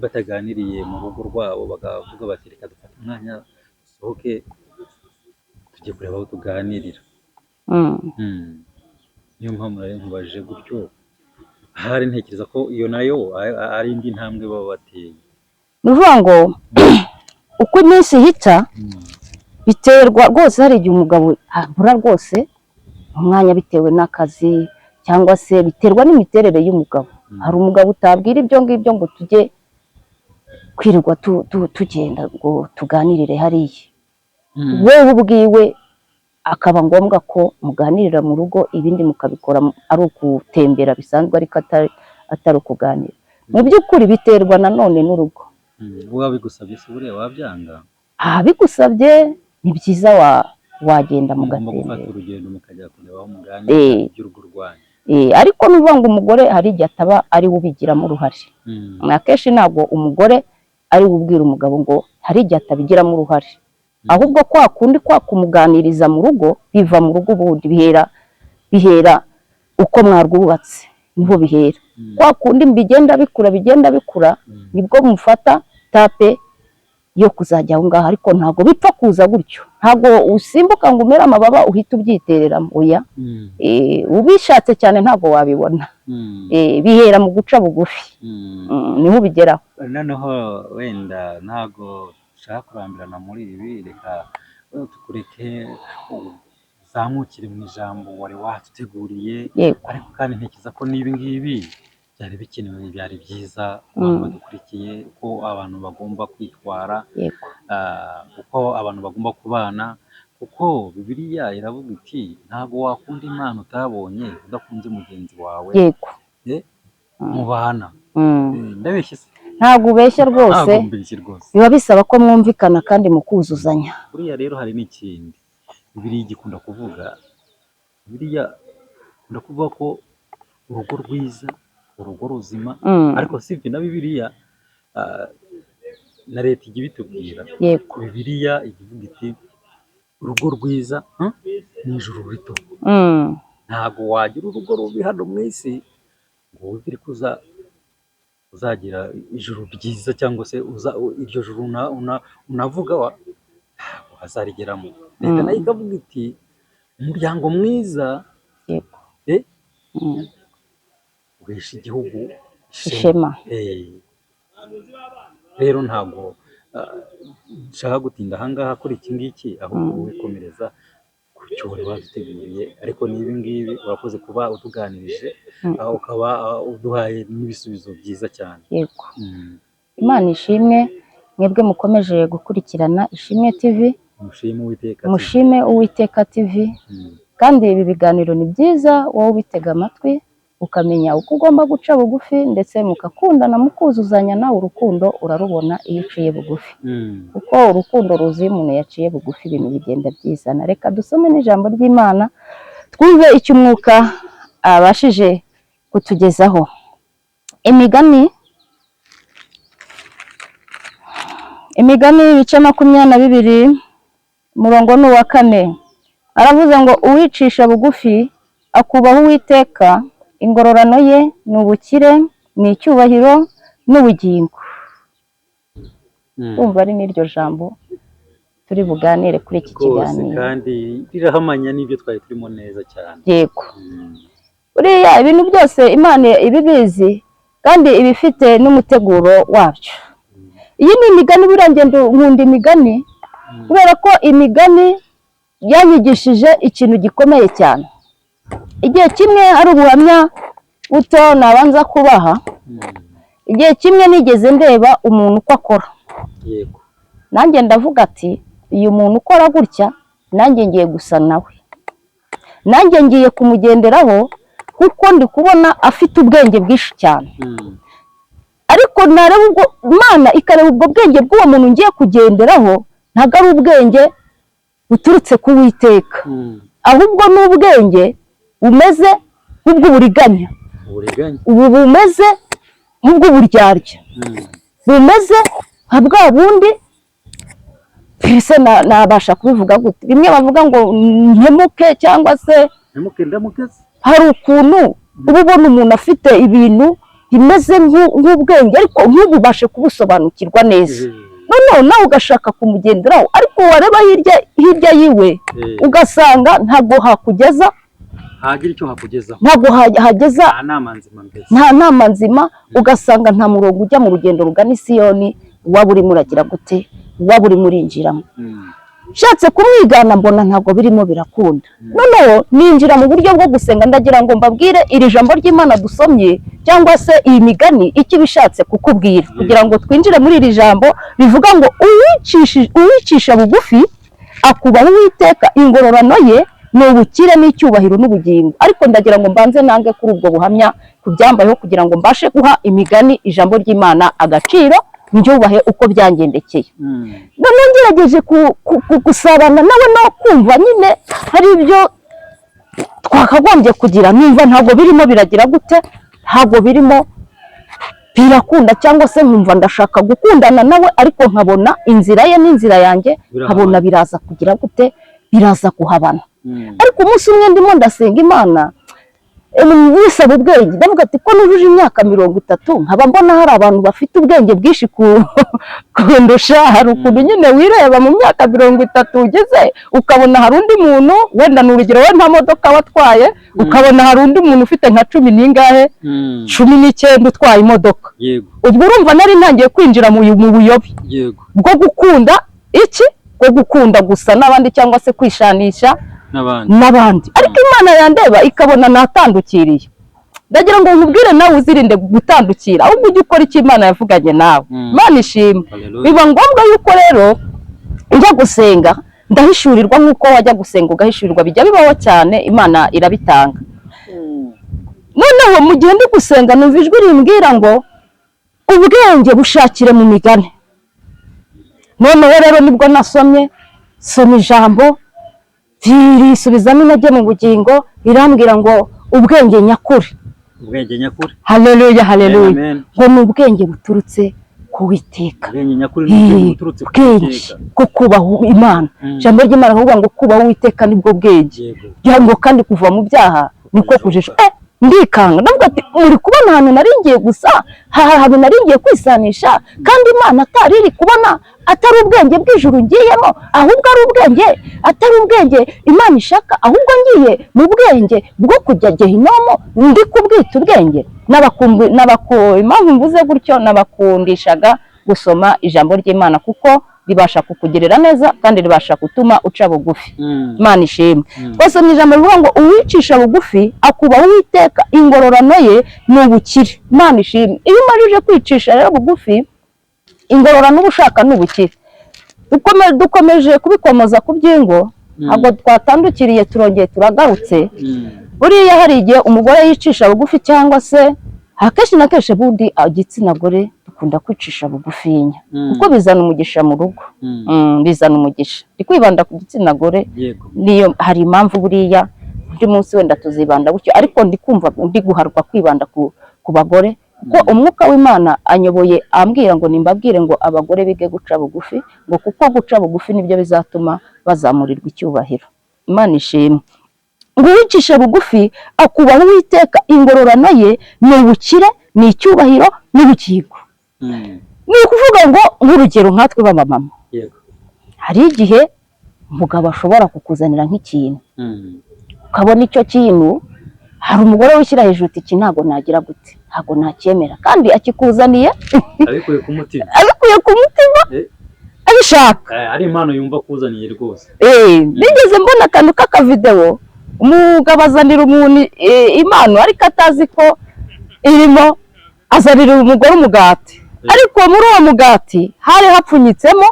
bataganiriye mu rugo rwabo, bakavuga bati reka dufate umwanya dusohoke tujye kureba aho tuganirira. Niyo mpamvu nari nkubaje gutyo, ahari ntekereza ko iyo nayo ari indi ntambwe baba bateye. Ni ukuvuga ngo uko iminsi ihita biterwa rwose, hari igihe umugabo abura rwose umwanya bitewe n'akazi, cyangwa se biterwa n'imiterere y'umugabo. Hari umugabo utabwira ibyo ngibyo ngo tujye kwirirwa tugenda ngo tuganirire hariya, wewe ubwiwe akaba ngombwa ko muganirira mu rugo, ibindi mukabikora ari ukutembera bisanzwe, ariko atari ukuganira. Mu by'ukuri biterwa nanone n'urugo. Wabigusabye se buriya wabyanga? Bigusabye ni byiza wagenda mugatembera, gufata urugendo mukajya kureba aho muganira by'urugo rwanyu. Ariko nuvuga ngo umugore hari igihe ataba ari we ubigiramo uruhare. Akenshi ntabwo umugore ari we ubwira umugabo ngo hari igihe atabigiramo uruhare, ahubwo kwa kundi kumuganiriza mu rugo biva mu rugo, ubundi bihera uko mwarwubatse, niho bihera. Kwa kundi bigenda bikura nibwo mufata tape yo kuzajya aho ngaho, ariko ntabwo bipfa kuza gutyo, ntabwo usimbuka ngo umere amababa uhita ubyitereramo, oya. Ubishatse cyane ntabwo wabibona. Bihera mu guca bugufi, niho ubigeraho. Noneho wenda ntabwo ushaka kurambirana muri ibi, reka tukureke uzamukire mu ijambo wari watuteguriye, ariko kandi ntekereza ko n'ibi ngibi byari bikenewe, byari byiza abantu badukurikiye, uko abantu bagomba kwitwara, uko abantu bagomba kubana, kuko Bibiliya iravuga iti ntabwo wakunda Imana utabonye udakunze mugenzi wawe mubana. Ndabeshye se? Ntabwo ubeshya rwose, biba bisaba ko mwumvikana kandi mukuzuzanya. Buriya rero hari n'ikindi Bibiliya igikunda kuvuga, Bibiliya ikunda kuvuga ko urugo rwiza, urugo ruzima, ariko si ibyo na Bibiliya na leta ijya ibitubwira. Bibiliya ivuga iti urugo rwiza ni ijuru rito. Ntabwo wagira urugo rubi hano mu isi ngo wibwire ko uzagira ijuru ryiza, cyangwa se iryo juru unavuga hazarigeramo. Leta nayo ikavuga iti umuryango mwiza uhesha igihugu ishema. Rero ntabwo nshaka gutinda ahangaha kuri iki ngiki, ahubwo wikomereza ku cyo wari waduteguriye. Ariko n'ibi ngibi urakoze kuba utuganirije, ukaba uduhaye n'ibisubizo byiza cyane. Yego, Imana ishimwe, mwebwe mukomeje gukurikirana Ishimwe TV, mushime Uwiteka TV. Kandi ibi biganiro ni byiza wowe ubitega amatwi ukamenya uko ugomba guca bugufi, ndetse mukakundana mukuzuzanya. Nawe urukundo urarubona iyo uciye bugufi, kuko urukundo ruzi umuntu yaciye bugufi ibintu bigenda byizana. Reka dusome n'ijambo ry'Imana twumve icyo umwuka abashije kutugezaho. Imigani ibice 22 umurongo ni uwa 4, aravuze ngo uwicisha bugufi akubaha Uwiteka, ingororano ye ni ubukire, ni icyubahiro n'ubugingo. Umva ari n'iryo jambo turi buganire kuri iki kiganiro, kandi rirahamanya n'ibyo twari turimo neza cyane. Yego, buriya ibintu byose Imana ibibizi kandi ibifite n'umuteguro wabyo. Iyi ni imigani, burangendo nkunda imigani kubera ko imigani yanyigishije ikintu gikomeye cyane. Igihe kimwe ari ubuhamya buto nabanza kubaha. Igihe kimwe nigeze ndeba umuntu uko akora, nanjye ndavuga ati uyu muntu ukora gutya nanjye ngiye gusa nawe, nanjye ngiye kumugenderaho, kuko ndi kubona afite ubwenge bwinshi cyane. Ariko nareba ubwo Imana ikareba ubwo bwenge bw'uwo muntu ngiye kugenderaho, ntabwo ari ubwenge buturutse ku Uwiteka, ahubwo ni ubwenge bumeze nk'ubw'uburiganya, ubu bumeze nk'ubw'uburyarya, bumeze nka bwa bundi. Ese nabasha kubivuga gute? Bimwe bavuga ngo nkemuke, cyangwa se hari ukuntu uba ubona umuntu afite ibintu bimeze nk'ubwenge, ariko ntububashe kubusobanukirwa neza. Noneho nawe ugashaka kumugenderaho, ariko wareba hirya yiwe ugasanga ntabwo hakugeza, ntabwo hageza, nta nama nzima, ugasanga nta murongo ujya mu rugendo rugana i Siyoni waba urimo uragira gute, waba urimo urinjiramo. Nshatse kumwigana mbona ntabwo birimo birakunda. Noneho ninjira mu buryo bwo gusenga, ndagira ngo mbabwire iri jambo ry'Imana dusomye, cyangwa se iyi migani icyo bishatse kukubwira, kugira ngo twinjire muri iri jambo rivuga ngo uwicisha bugufi akubaha Uwiteka, ingororano ye ni ubukire n'icyubahiro n'ubugingo. Ariko ndagira ngo mbanze nange kuri ubwo buhamya kubyambayeho, kugira ngo mbashe guha imigani ijambo ry'Imana agaciro, ndyubahe uko byangendekeye. None ngerageje gusabana nawe no kumva nyine hari ibyo twakagombye kugira, numva ntabwo birimo biragira gute, ntabwo birimo birakunda, cyangwa se nkumva ndashaka gukundana nawe, ariko nkabona inzira ye n'inzira yanjye, nkabona biraza kugira gute, biraza kuhabana. Ariko umunsi umwe ndimo ndasenga Imana, nisaba ubwenge, ndavuga ati ko nujuje imyaka 30 nkaba mbona hari abantu bafite ubwenge bwinshi kundusha, hari ukuntu nyine wireba mu myaka 30 ugeze ukabona hari undi muntu wenda n'urugero we nta modoka watwaye ukabona hari undi muntu ufite nka 10 n'ingahe 19 utwaye imodoka. Yego. Ubwo urumva nari ntangiye kwinjira mu buyobe. Yego. Bwo gukunda iki? Bwo gukunda gusa n'abandi cyangwa se kwishanisha n'abandi. Ariko Imana yandeba ikabona natandukiriye. Ndagira ngo nkubwire nawe uzirinde gutandukira, ahubwo ujye ukora icyo Imana yavuganye nawe. Imana ishimwe. Biba ngombwa yuko rero njya gusenga ndahishurirwa nk'uko wajya gusenga ugahishurirwa, bijya bibaho cyane, Imana irabitanga. Noneho mu gihe ndi gusenga numva ijwi rimbwira ngo ubwenge bushakire mu migani. Noneho rero nibwo nasomye ijambo risubizamo intege mu bugingo, irambwira ngo ubwenge nyakuri. Ubwenge nyakuri. Haleluya, haleluya. Ngo ni ubwenge buturutse ku Uwiteka. Ubwenge nyakuri ni ubwenge buturutse ku Uwiteka. Ko kubaha Imana. Ijambo ry'Imana avuga ngo kubaha Uwiteka nibwo bwenge. Ngo kandi kuva mu byaha niko kujisha. Ndikanga ndavuga ati muri kubona ahantu naringiye gusa, ahantu naringiye kwisanisha, kandi Imana atari iri kubona atari ubwenge bw'ijuru ngiyemo, ahubwo ari ubwenge atari ubwenge Imana ishaka, ahubwo ngiye mu bwenge bwo kujya Gehinomu, ndi kubwita ubwenge. Impamvu mvuze gutyo, nabakundishaga gusoma ijambo ry'Imana kuko ribasha kukugirira neza kandi ribasha gutuma uca bugufi. Imana ishimwe. Basomye ijambo rivuga ngo uwicisha bugufi akubaha Uwiteka, ingororano ye ni ubukire. Imana ishimwe. Iyo umarije kwicisha rero bugufi, ingororano uba ushaka ni ubukire. Dukomeje kubikomoza ku by'ingo, ntabwo twatandukiriye, turongeye turagarutse. Buriya hari igihe umugore yicisha bugufi, cyangwa se akenshi na kenshi bundi igitsina gore dukunda kwicisha bugufinya kuko bizana umugisha mu rugo. Bizana umugisha. Ndi kwibanda ku gitsina gore, niyo hari impamvu buriya undi munsi wenda tuzibanda gutyo, ariko ndi kumva ndi guharwa kwibanda ku bagore, ko umwuka w'Imana anyoboye ambwira ngo nimbabwire ngo abagore bige guca bugufi, ngo kuko guca bugufi nibyo bizatuma bazamurirwa icyubahiro. Imana ishimwe. Ngo uwicisha bugufi akubaha Uwiteka, ingororano ye ni ubukire, ni icyubahiro n'ubugingo. Ni ukuvuga ngo nk'urugero nkatwe b'abamama, hari igihe umugabo ashobora kukuzanira nk'ikintu, ukabona icyo kintu hari umugore wishyira hejuru uti iki ntago nagira gute, ntago nacyemera, kandi akikuzaniye abikuye ku mutima abishaka, ari impano yumva kuzaniye rwose. nigeze mbona akantu k'akavideo, umugabo azanira umuntu impano ariko atazi ko irimo, azanira umugore umugati, ariko muri uwo mugati hari hapfunyitsemo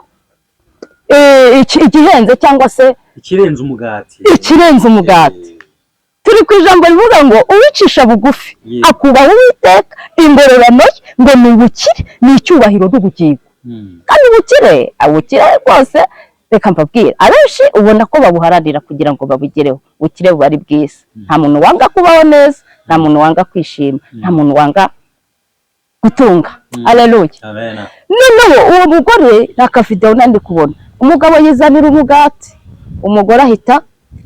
igihenze cyangwa se ikirenze umugati. Turi ku ijambo rivuga ngo uwicisha bugufi akubaha Uwiteka, ingororano ye ngo ni ubukire, ni icyubahiro n'ubugingo. Kandi ubukire rwose, reka mbabwire, abenshi ubona ko babuharanira kugira ngo babugereho. Ubukire buba ari bwiza. Nta muntu wanga kubaho neza, nta muntu wanga kwishima, nta muntu wanga gutunga. Haleluya. Noneho uwo mugore n'akavideo nandi kubona, umugabo yizanira umugati, umugore ahita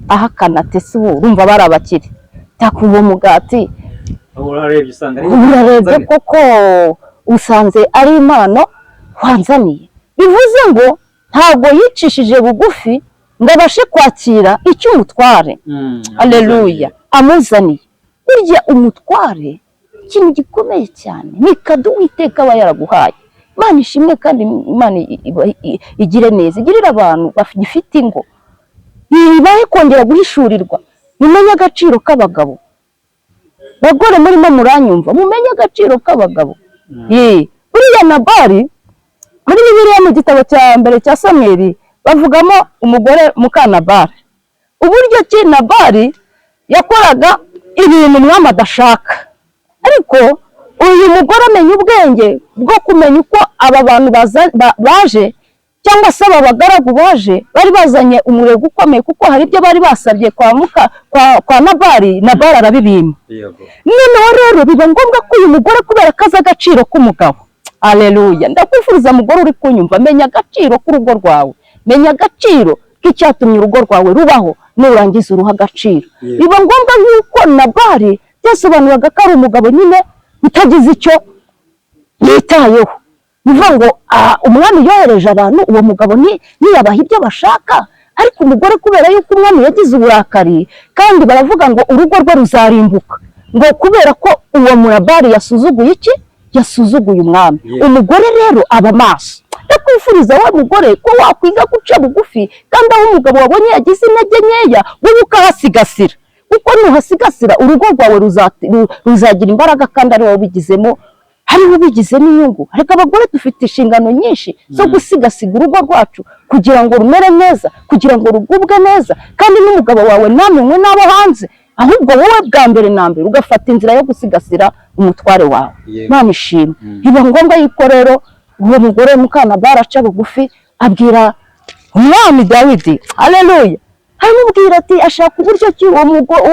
ahakana ati se ubu urumva bari abakire, takuba umugati urarebye koko usanze ari impano wanzaniye. Bivuze ngo ntabwo yicishije bugufi ngo abashe kwakira icyo umutware haleluya amuzaniye. Burya umutware ikintu gikomeye cyane, ni kado Uwiteka aba yaraguhaye. Imana ishimwe kandi Imana igire neza, igirira abantu bafite ingo, ibahe kongera guhishurirwa. Mumenye agaciro k'abagabo. Bagore murimo muranyumva, mumenye agaciro k'abagabo. Buriya Nabali muri Bibiliya mu gitabo cya mbere cya Samweli bavugamo umugore Mukanabali, uburyo ki Nabali yakoraga ibintu umwami adashaka, ariko uyu mugore amenya ubwenge bwo kumenya uko aba bantu baje cyangwa se aba bagaragu baje bari bazanye umurego ukomeye, kuko hari ibyo bari basabye kwa Nabali arabibima. Noneho rero biba ngombwa ko uyu mugore kubera kaza agaciro k'umugabo. Haleluya. Ndakwifuriza mugore uri kunyumva, menya agaciro k'urugo rwawe, menya agaciro k'icyatumye urugo rwawe rubaho, nurangiza uruha agaciro. Biba ngombwa nk'uko Nabali byasobanuraga ko ari umugabo nyine utagize icyo yitayeho. nivuga ngo umwami yohereje abantu uwo mugabo niyabaha ibyo bashaka, ariko umugore kubera yuko umwami yagize uburakari kandi baravuga ngo urugo rwe ruzarimbuka, ngo kubera ko uwo murabari yasuzuguye iki, yasuzuguye umwami. Umugore rero aba maso, ndakwifuriza wa mugore ko wakwiga guca bugufi, kandi aho umugabo wabonye yagize intege nkeya wowe ukahasigasira, kuko nuhasigasira urugo rwawe ruzagira imbaraga kandi ari wowe ubigizemo, hariho ubigizemo inyungu. Ariko abagore dufite inshingano nyinshi zo gusigasiga urugo rwacu kugira ngo rumere neza, kugira ngo rugubwe neza, kandi n'umugabo wawe ntamenywe n'abo hanze, ahubwo wowe bwa mbere na mbere ugafata inzira yo gusigasira umutware wawe. Imana ishimwe. Biba ngombwa yuko rero uwo mugore Mukantabara aca bugufi abwira umwami Dawidi, haleluya, aramubwira ati ashaka uburyo ki uwo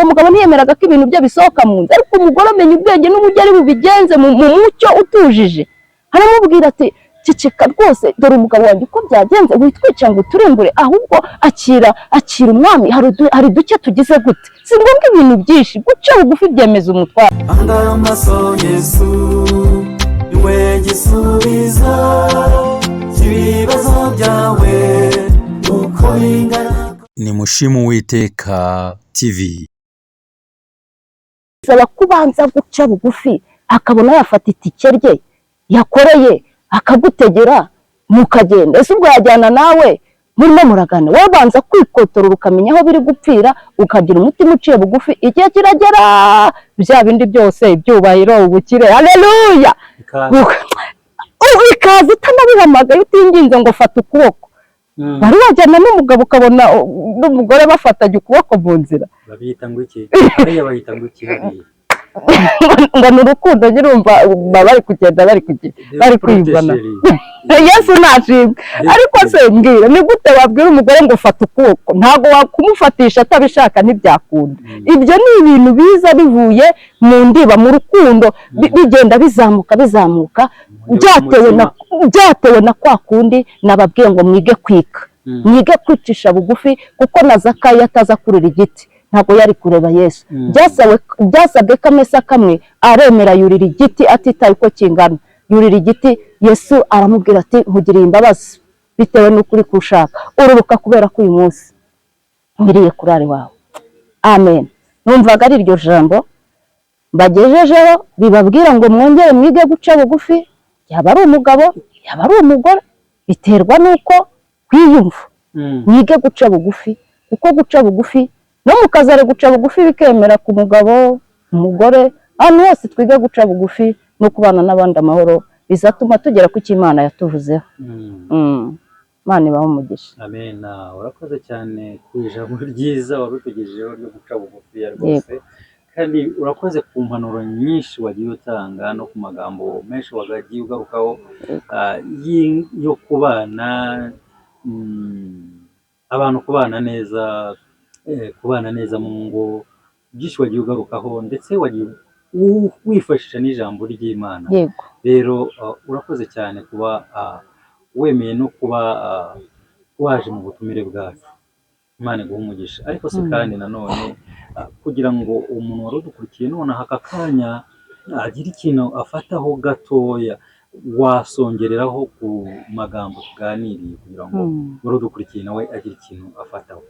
mugabo ntiyemeraga ko ibintu bye bisohoka mu nzu, ariko umugore amenya ubwenge n'uburyo ari bubigenze mu mucyo utujije. Aramubwira ati ceceka rwose, dore umugabo wanjye uko byagenze, witwica ngo uturimbure, ahubwo akira umwami, hari duke tugize gute, si ngombwa ibintu byinshi, guca bugufi byemeza umutwaro. Anga amaso Yesu niwe gisubizo cy'ibibazo byawe uko bingana. Ni Mushimu Uwiteka TV. Saba kubanza guca bugufi, akabona yafata itike rye yakoreye, akagutegera mukagenda. Ese ubwo yajyana nawe murimo muragana, wowe banza kwikotorora ukamenya aho biri gupfira, ukagira umutima uciye bugufi, igihe kiragera bya bindi byose, ibyubahiro, ubukire, haleluya, ikaza utanabihamagaye utinginze ngo fata ukuboko. Bari wajyana n'umugabo ukabona n'umugore bafatanye ukuboko mu nzira, babita ngo iki? Hariya bayita ngo iki? ngo ni urukundo, nyirumva bari kugenda bari kwibana. Yesu nashimwe. Ariko se mbwira, ni gute wabwira umugore ngo fata ukuboko? Ntago wakumufatisha atabishaka, ntibyakunda. Ibyo ni ibintu biza bivuye mu ndiba, mu rukundo, bigenda bizamuka byatewe na kwa kundi nababwiye ngo mwige kwika, mwige kwicisha bugufi, kuko na Zakayo ataza kurira igiti ntabwo yari kureba Yesu. Byasabwe kamesa kamwe aremera yurira igiti atitaye uko kingana, yurira igiti. Yesu aramubwira ati nkugiriye imbabazi bitewe n'ukuri kushaka, ururuka kubera ko uyu munsi ngiriye kurari wawe. Amen. Numvaga ari iryo jambo bagejejeho bibabwira ngo mwongere mwige guca bugufi, yaba ari umugabo yaba ari umugore, biterwa n'uko kwiyumva. Mwige guca bugufi, kuko guca bugufi no mukazare guca bugufi bikemera ku mugabo, umugore, hano hose twige guca bugufi no kubana n'abandi amahoro, bizatuma tugera ku cy'Imana yatuvuzeho. Imana ibahe umugisha. Amen. Urakoze cyane ku ijambo ryiza warutugejejeho ryo guca bugufi rwose, kandi urakoze ku mpanuro nyinshi wagiye utanga no ku magambo menshi wagagiye ugarukaho yo kubana, abantu kubana neza mu ngo, byinshi wagiye ugarukaho, ndetse wagiye wifashisha n'ijambo ry'Imana. Rero urakoze cyane kuba wemeye no kuba waje mu butumire bwacu. Imana iguhe umugisha. Ariko se kandi nanone kugira ngo umuntu wari udukurikiye none aka kanya agira ikintu afataho gatoya, wasongereraho ku magambo tuganiriye kugira ngo wari udukurikiye nawe agira ikintu afataho,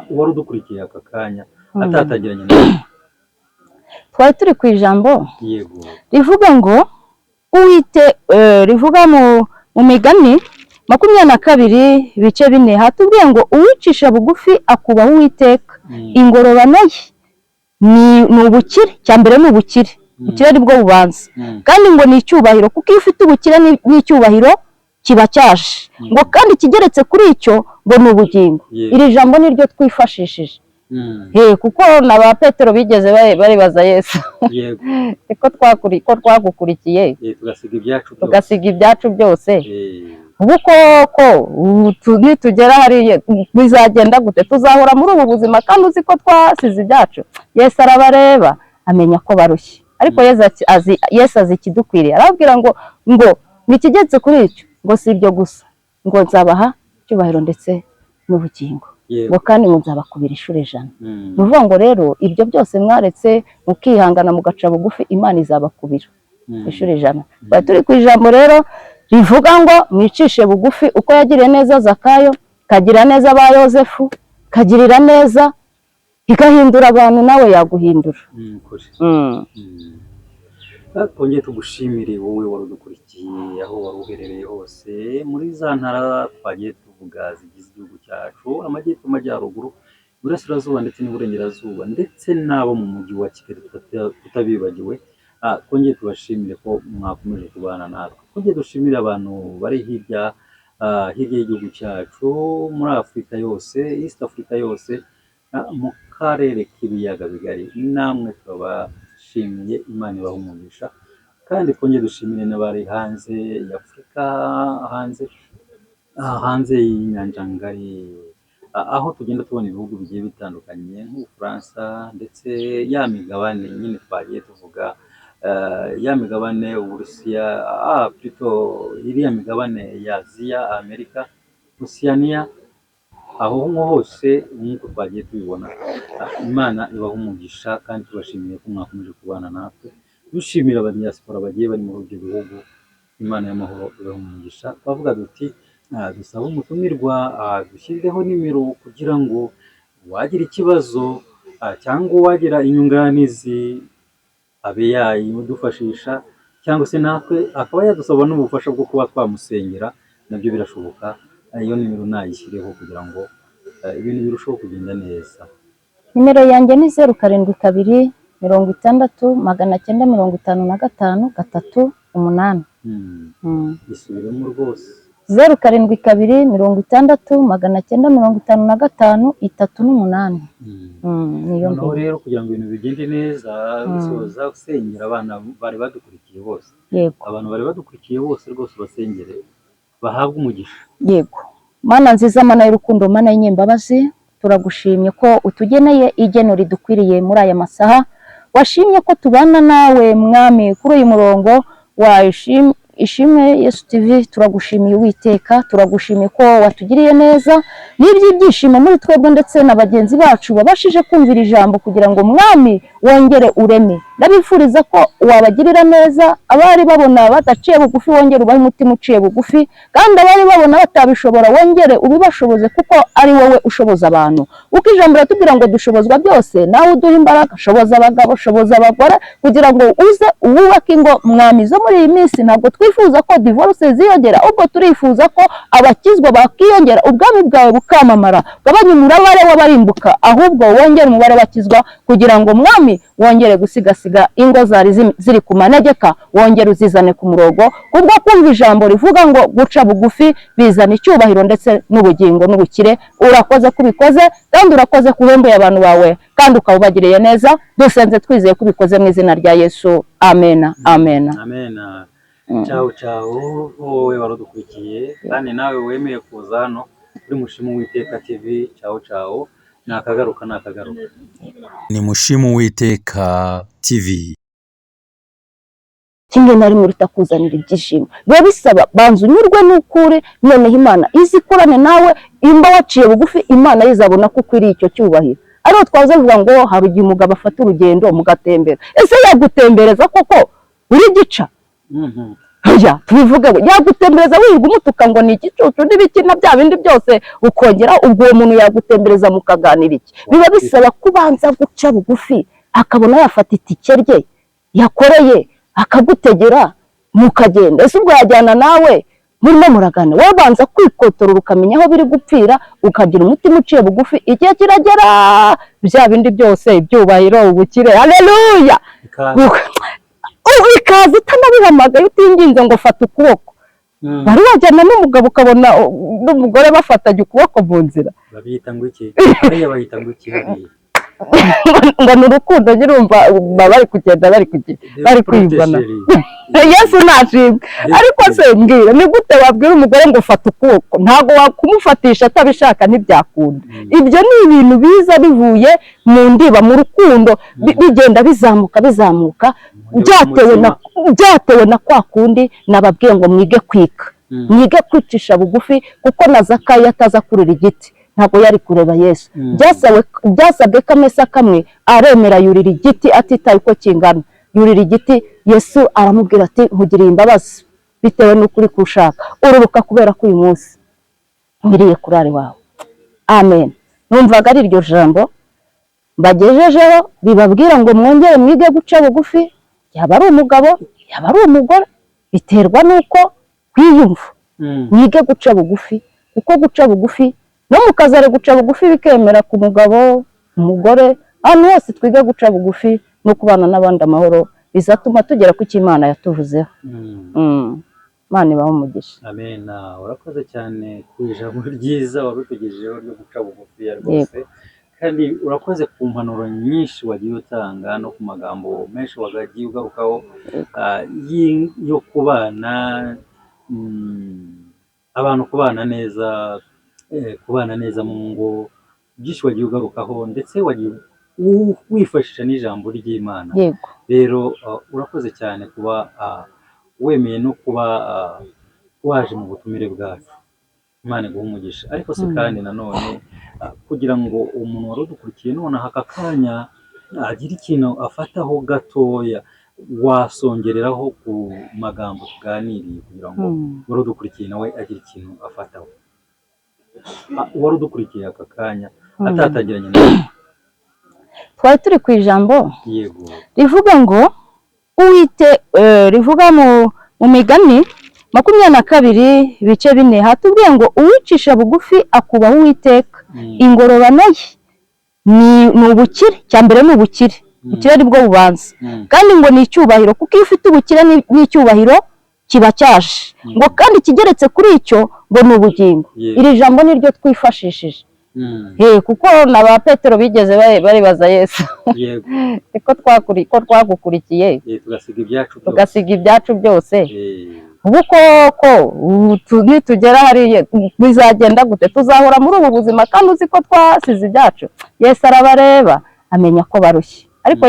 wari udukurikiye aka kanya atatangiranye nawe. Twari turi ku ijambo rivuga ngo rivuga mu Migani 22 ibice 4, hatubwiye ngo uwicisha bugufi akubaha Uwiteka, ingororano ye ni ubukire. Cya mbere ni ubukire, ubukire ari bwo bubanza, kandi ngo ni icyubahiro, kuko iyo ufite ubukire n'icyubahiro kiba cyaje, ngo kandi kigeretse kuri icyo ngo ni ubugingo. Iri jambo ni ryo twifashishije, kuko na ba Petero bigeze baribaza Yesu ko twagukurikiye tugasiga ibyacu byose, ubu koko nitugera hariya bizagenda gute? Tuzahora muri ubu buzima kandi uzi ko twasize ibyacu? Yesu arabareba amenya ko barushye, ariko Yesu azi ikidukwiriye. Arababwira ngo nikigetse kuri icyo, ngo si ibyo gusa, ngo nzabaha icyubahiro ndetse n'ubugingo, ngo kandi nzabakubira inshuro 100. Nuvuga ngo rero ibyo byose mwaretse mukihangana mugaca bugufi, Imana izabakubira. inshuro 100. Twari turi ku ijambo rero rivuga ngo mwicishe bugufi uko yagiriye neza Zakayo, kagira neza ba Yozefu, kagirira neza igahindura abantu nawe yaguhindura. Twongeye tugushimire wowe wari udukurikiye aho wari uherereye hose muri za ntara twagiye tuvuga zigize igihugu cyacu, amajyepfo, amajyaruguru, iburasirazuba ndetse n'iburengerazuba ndetse n'abo mu mujyi wa Kigali tutabibagiwe. Twongeye tubashimire ko mwakomeje kubana natwe. Twongeye dushimire abantu bari hirya y'igihugu cyacu, muri Afurika yose, East Africa yose, mu karere k'ibiyaga bigari, namwe turabashimiye, Imana ibahe umugisha. Kandi twongeye dushimire n'abari hanze y'Afurika, hanze y'inyanja ngari, aho tugenda tubona ibihugu bigiye bitandukanye nk'Ubufaransa ndetse ya migabane nyine twagiye tuvuga, ya migabane Uburusiya, iriya migabane ya Aziya, Amerika, Oceania, aho hose nk'uko twagiye tubibona. Imana ibahe umugisha kandi tubashimiye ko mwakomeje kubana natwe. Dushimira abadiaspora bagiye bari muri ibyo bihugu, Imana y'amahoro ibahe umugisha. Twavuga duti dusaba umutumirwa dushyirireho nimero kugira ngo wagira ikibazo cyangwa wagira inyunganizi abe yayidufashisha, cyangwa se natwe akaba yadusaba n'ubufasha bwo kuba twamusengera, nabyo birashoboka. Iyo nimero nayishyireho kugira ngo ibintu birusheho kugenda neza. Nimero yanjye ni 07 60 955 338. Isubiremo rwose. 07 60 955 338. Niyo mbere rero kugira ngo ibintu bigende neza, bisoza gusengera abana bari badukurikiye bose. Yego, abantu bari badukurikiye bose rwose basengere bahabwe umugisha. Yego, Mana nziza, Mana y'urukundo, Mana y'inyembabazi, turagushimye ko utugeneye igeno ridukwiriye muri aya masaha. Washimye ko tubana nawe Mwami kuri uyu murongo wa Ishimwe Yesu TV. Turagushimiye Uwiteka, turagushimiye ko watugiriye neza n'ibyishimo muri twebwe ndetse na bagenzi bacu babashije kumvira ijambo, kugira ngo Mwami wongere ureme. Ndabifuriza ko wabagirira neza, abari babona badaciye bugufi wongere ubahe umutima uciye bugufi, kandi abari babona batabishobora wongere ubibashoboze, kuko ari wowe ushoboza abantu. Uko ijambo ratubwira ngo dushobozwa byose, nawe uduha imbaraga. Shoboza abagabo, shoboza abagore, kugira ngo uze uwubake ingo Mwami. Zo muri iyi minsi ntabwo twifuza ko divorce ziyongera, ahubwo turifuza ko abakizwa bakiyongera, ubwami bwawe bukamamara, ugabanye umubare w'abarimbuka, ahubwo wongere umubare bakizwa, kugira ngo Mwami wongere gusigasiga ingo zari ziri ku manegeka, wongere uzizane ku murongo, kubwo kumva ijambo rivuga ngo guca bugufi bizana icyubahiro ndetse n'ubugingo n'ubukire. Urakoze kubikoze, kandi urakoze kuhembuye abantu bawe, kandi ukabagiriye neza. Dusenze twizeye kubikoze mu izina rya Yesu, amena, amena, amena. Ciao ciao wowe waradukurikiye, kandi nawe wemeye kuza hano kuri Mushimu Uwiteka TV. Ciao ciao, nakagaruka. Ni Mushimu Uwiteka TV. Kimwe na rimwe rutakuzanira ibyishimo, biba bisaba banza unyurwe n'ukuri, noneho Imana izikorane nawe. Imba waciye bugufi, Imana izabona ko ukwiriye icyo cyubahiro. Ariho twaza kuvuga ngo hari igihe umugabo afata urugendo mugatembera. Ese yagutembereza koko uri gica? Oya, tubivuge ngo yagutembereza wirirwa umutuka ngo ni igicucu n'ibikina bya bindi byose, ukongera ubwo uwo muntu yagutembereza mukaganira iki? Biba bisaba kubanza guca bugufi, akabona yafata itike rye yakoreye, akagutegera mukagenda. Ese ubwo yajyana nawe murimo muragana, wowe banza kwikotorora ukamenya aho biri gupfira, ukagira umutima uciye bugufi. Igihe kiragera bya bindi byose, ibyubahiro, ubukire, haleluya, ikaza utanabihamagaye, utinginze ngo fata ukuboko. Bari wajyana n'umugabo ukabona n'umugore bafatanye ukuboko mu nzira, babita ngo iki? Hariya bahita ngo iki? ngo ni urukundo. Nyirumva bari kugenda bari kwiyumvana. Yesu nashimwe. Ariko se mbwira, ni gute wabwira umugore ngo fata ukuboko? Ntabwo wakumufatisha atabishaka, ntibyakunda. Ibyo ni ibintu biza bivuye mu ndiba, mu rukundo, bigenda bizamuka byatewe na kwa kundi nababwiye ngo mwige kwika, mwige kwicisha bugufi, kuko na Zakayo ataza kurira igiti ntabwo yari kureba Yesu. Byasabwe ko amesa kamwe aremera yurira igiti atitaye uko kingana. yurira igiti. Yesu aramubwira ati nkugiriye imbabazi bitewe n'ukuri kushaka, ururuka kubera ko uyu munsi ngiriye kurari wawe. Amen. Numvaga ari iryo jambo bagejejeho bibabwira ngo mwongere mwige guca bugufi, yaba ari umugabo yaba ari umugore, biterwa n'uko kwiyumva. Mwige guca bugufi, kuko guca bugufi no mu kazi ari guca bugufi bikemera ku mugabo umugore, ahantu hose twige guca bugufi no kubana n'abandi amahoro, bizatuma tugera ku cy'Imana yatuvuzeho. Imana ibahe umugisha. Amen. Urakoze cyane ku ijambo ryiza warutugejejeho ryo guca bugufi rwose, kandi urakoze ku mpanuro nyinshi wagiye utanga no ku magambo menshi wagagiye ugarukaho yo kubana, abantu kubana neza mu ngo, byinshi wagiye ugarukaho ndetse wagiye wifashisha n'ijambo ry'Imana. Rero urakoze cyane kuba wemeye no kuba waje mu butumire bwacu. Imana iguhe umugisha. Ariko se kandi nanone kugira ngo umuntu wari udukurikiye none aka kanya agira ikintu afataho gatoya, wasongereraho ku magambo tuganiriye kugira ngo wari udukurikiye nawe agire ikintu afataho. Wari udukurikiye aka kanya atatagiranye nawe. Twari turi ku ijambo rivuga ngo rivuga mu Migani 22 ibice 4 hatubwiye ngo uwicisha bugufi akubaha Uwiteka, ingororano ye ni ubukire. Cyambere ni ubukire, ubukire ari bwo bubanza, kandi ngo ni icyubahiro, kuko iyo ufite ubukire n'icyubahiro kiba cyaje, ngo kandi kigeretse kuri icyo ngo ni ubugingo. Iri jambo ni ryo twifashishije. Kuko na ba Petero bigeze baribaza Yesu ko twagukurikiye tugasiga ibyacu byose, ubu koko nitugera hariya bizagenda gute? Tuzahora muri ubu buzima kandi uzi ko twasize ibyacu? Yesu arabareba amenya ko barushye, ariko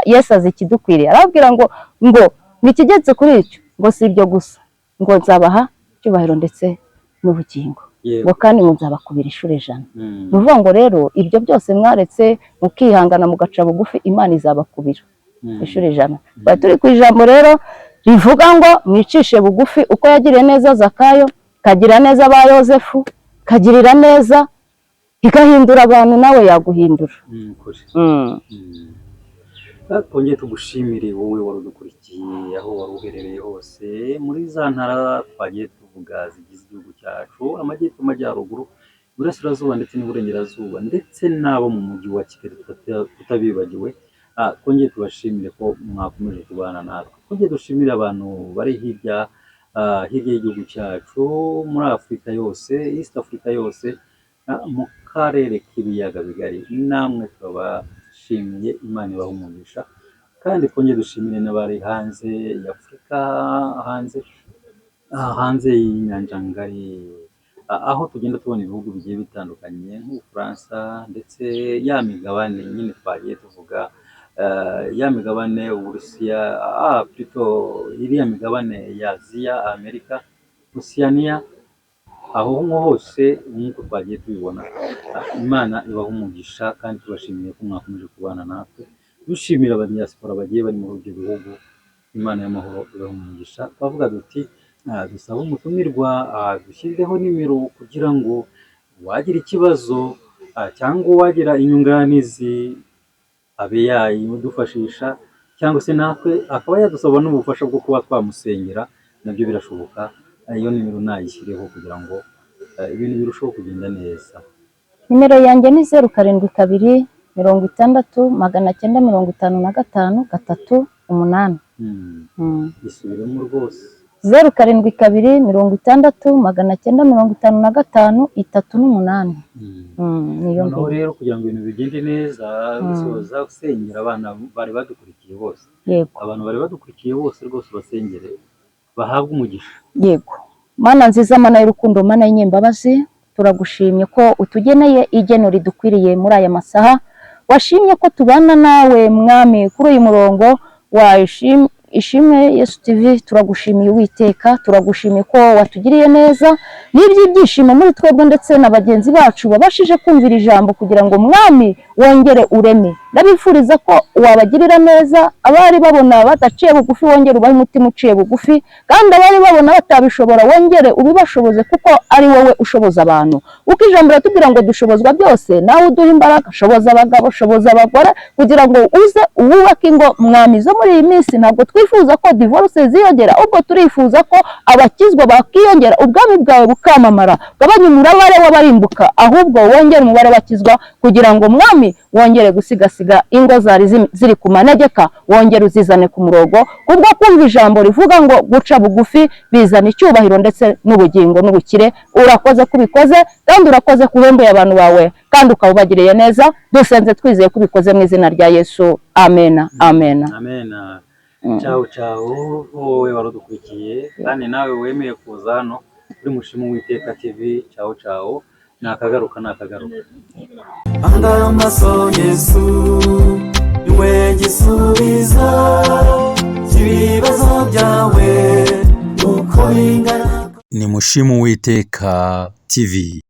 Yesu azi ikidukwiriye. Arababwira ngo nikigetse kuri icyo, ngo si ibyo gusa, ngo nzabaha icyubahiro ndetse n'ubugingo, ngo kandi muzabakubira inshuro 100. Ni ukuvuga ngo rero ibyo byose mwaretse mukihangana mugaca bugufi, Imana izabakubira inshuro 100. Bari turi ku ijambo rero rivuga ngo mwicishe bugufi uko yagiriye neza Zakayo, kagira neza ba Yozefu, kagirira neza igahindura abantu, nawe yaguhindura. Twongeye tugushimire wowe wari udukurikiye aho wari uherereye hose muri za ntara twagiye tuvuga zigize igihugu cyacu, amajyepfo, amajyaruguru, iburasirazuba ndetse n'iburengerazuba, ndetse n'abo mu mujyi wa Kigali tutabibagiwe. Twongeye tubashimire ko mwakomeje kubana natwe. Twongeye dushimire abantu bari hirya y'igihugu cyacu, muri Afurika yose, East Africa yose, mu karere k'ibiyaga bigari, namwe turabashimiye. Imana ibahe umugisha. Kandi twongeye dushimire n'abari hanze y'Afurika, hanze y'inyanja ngari, aho tugenda tubona ibihugu bigiye bitandukanye nk'Ubufaransa, ndetse ya migabane nyine twagiye tuvuga, ya migabane Uburusiya, iriya migabane ya Aziya, Amerika, Oceania, aho hose nk'uko twagiye tubibona. Imana ibahe umugisha, kandi tubashimiye ko mwakomeje kubana natwe. Dushimira abadiaspora bagiye bari muri ibyo bihugu. Imana y'amahoro ibahe umugisha. Twavuga duti dusaba umutumirwa dushyirireho nimero kugira ngo wagira ikibazo cyangwa wagira inyunganizi abe yayidufashisha, cyangwa se natwe akaba yadusaba n'ubufasha bwo kuba twamusengera, nabyo birashoboka. Iyo nimero nayishyireho kugira ngo ibintu birusheho kugenda neza. Nimero yanjye ni 07 2 955 338. Isubiremo rwose. 07 2 955 338. Noneho rero kugira ngo ibintu bigende neza, bisoza usengera abana bari badukurikiye bose. Abantu bari badukurikiye bose rwose basengere, bahabwe umugisha. Yego. Mana nziza, Mana y'urukundo, Mana y'inyembabazi, turagushimye ko utugeneye igeno ridukwiriye muri aya masaha. Washimye ko tubana nawe mwami kuri uyu murongo wa Ishimwe Yesu TV. Turagushimiye Uwiteka, turagushimiye ko watugiriye neza n'ibyishimo muri twebwe ndetse na bagenzi bacu babashije kumvira ijambo, kugira ngo mwami wongere ureme ndabifuriza ko wabagirira neza, abari babona badaciye bugufi wongere ubahe umutima uciye bugufi, kandi abari babona batabishobora wongere ubibashoboze, kuko ari wowe ushoboza abantu. Uko ijambo riratubwira ngo dushobozwa byose, nawe uduha imbaraga, shoboza abagabo, shoboza abagore, kugira ngo uze uwubake ingo. Mwami, zo muri iyi minsi ntabwo twifuza ko divorce ziyongera, ahubwo turifuza ko abakizwa bakiyongera, ubwami bwawe bukamamara, gabanya umubare w'abarimbuka, ahubwo wongere umubare w'abakizwa, kugira ngo Mwami wongere gusigasiga ingo zari ziri ku manegeka, wongere uzizane ku murongo, kubwo kumva ijambo rivuga ngo guca bugufi bizana icyubahiro ndetse n'ubugingo n'ubukire. Urakoze kubikoze, kandi urakoze kubembuye abantu bawe, kandi ukabubagiriye neza. Dusenze twizeye kubikoze mu izina rya Yesu, amena, amena, amena. Ciao ciao, wowe warudukurikiye kandi nawe wemeye kuza hano kuri Mushimu Uwiteka TV. Ciao ciao, nakagaruka. Anga amaso Yesu niwe gisubizo cy'ibibazo byawe uko ingana. ni Mushimu Uwiteka TV.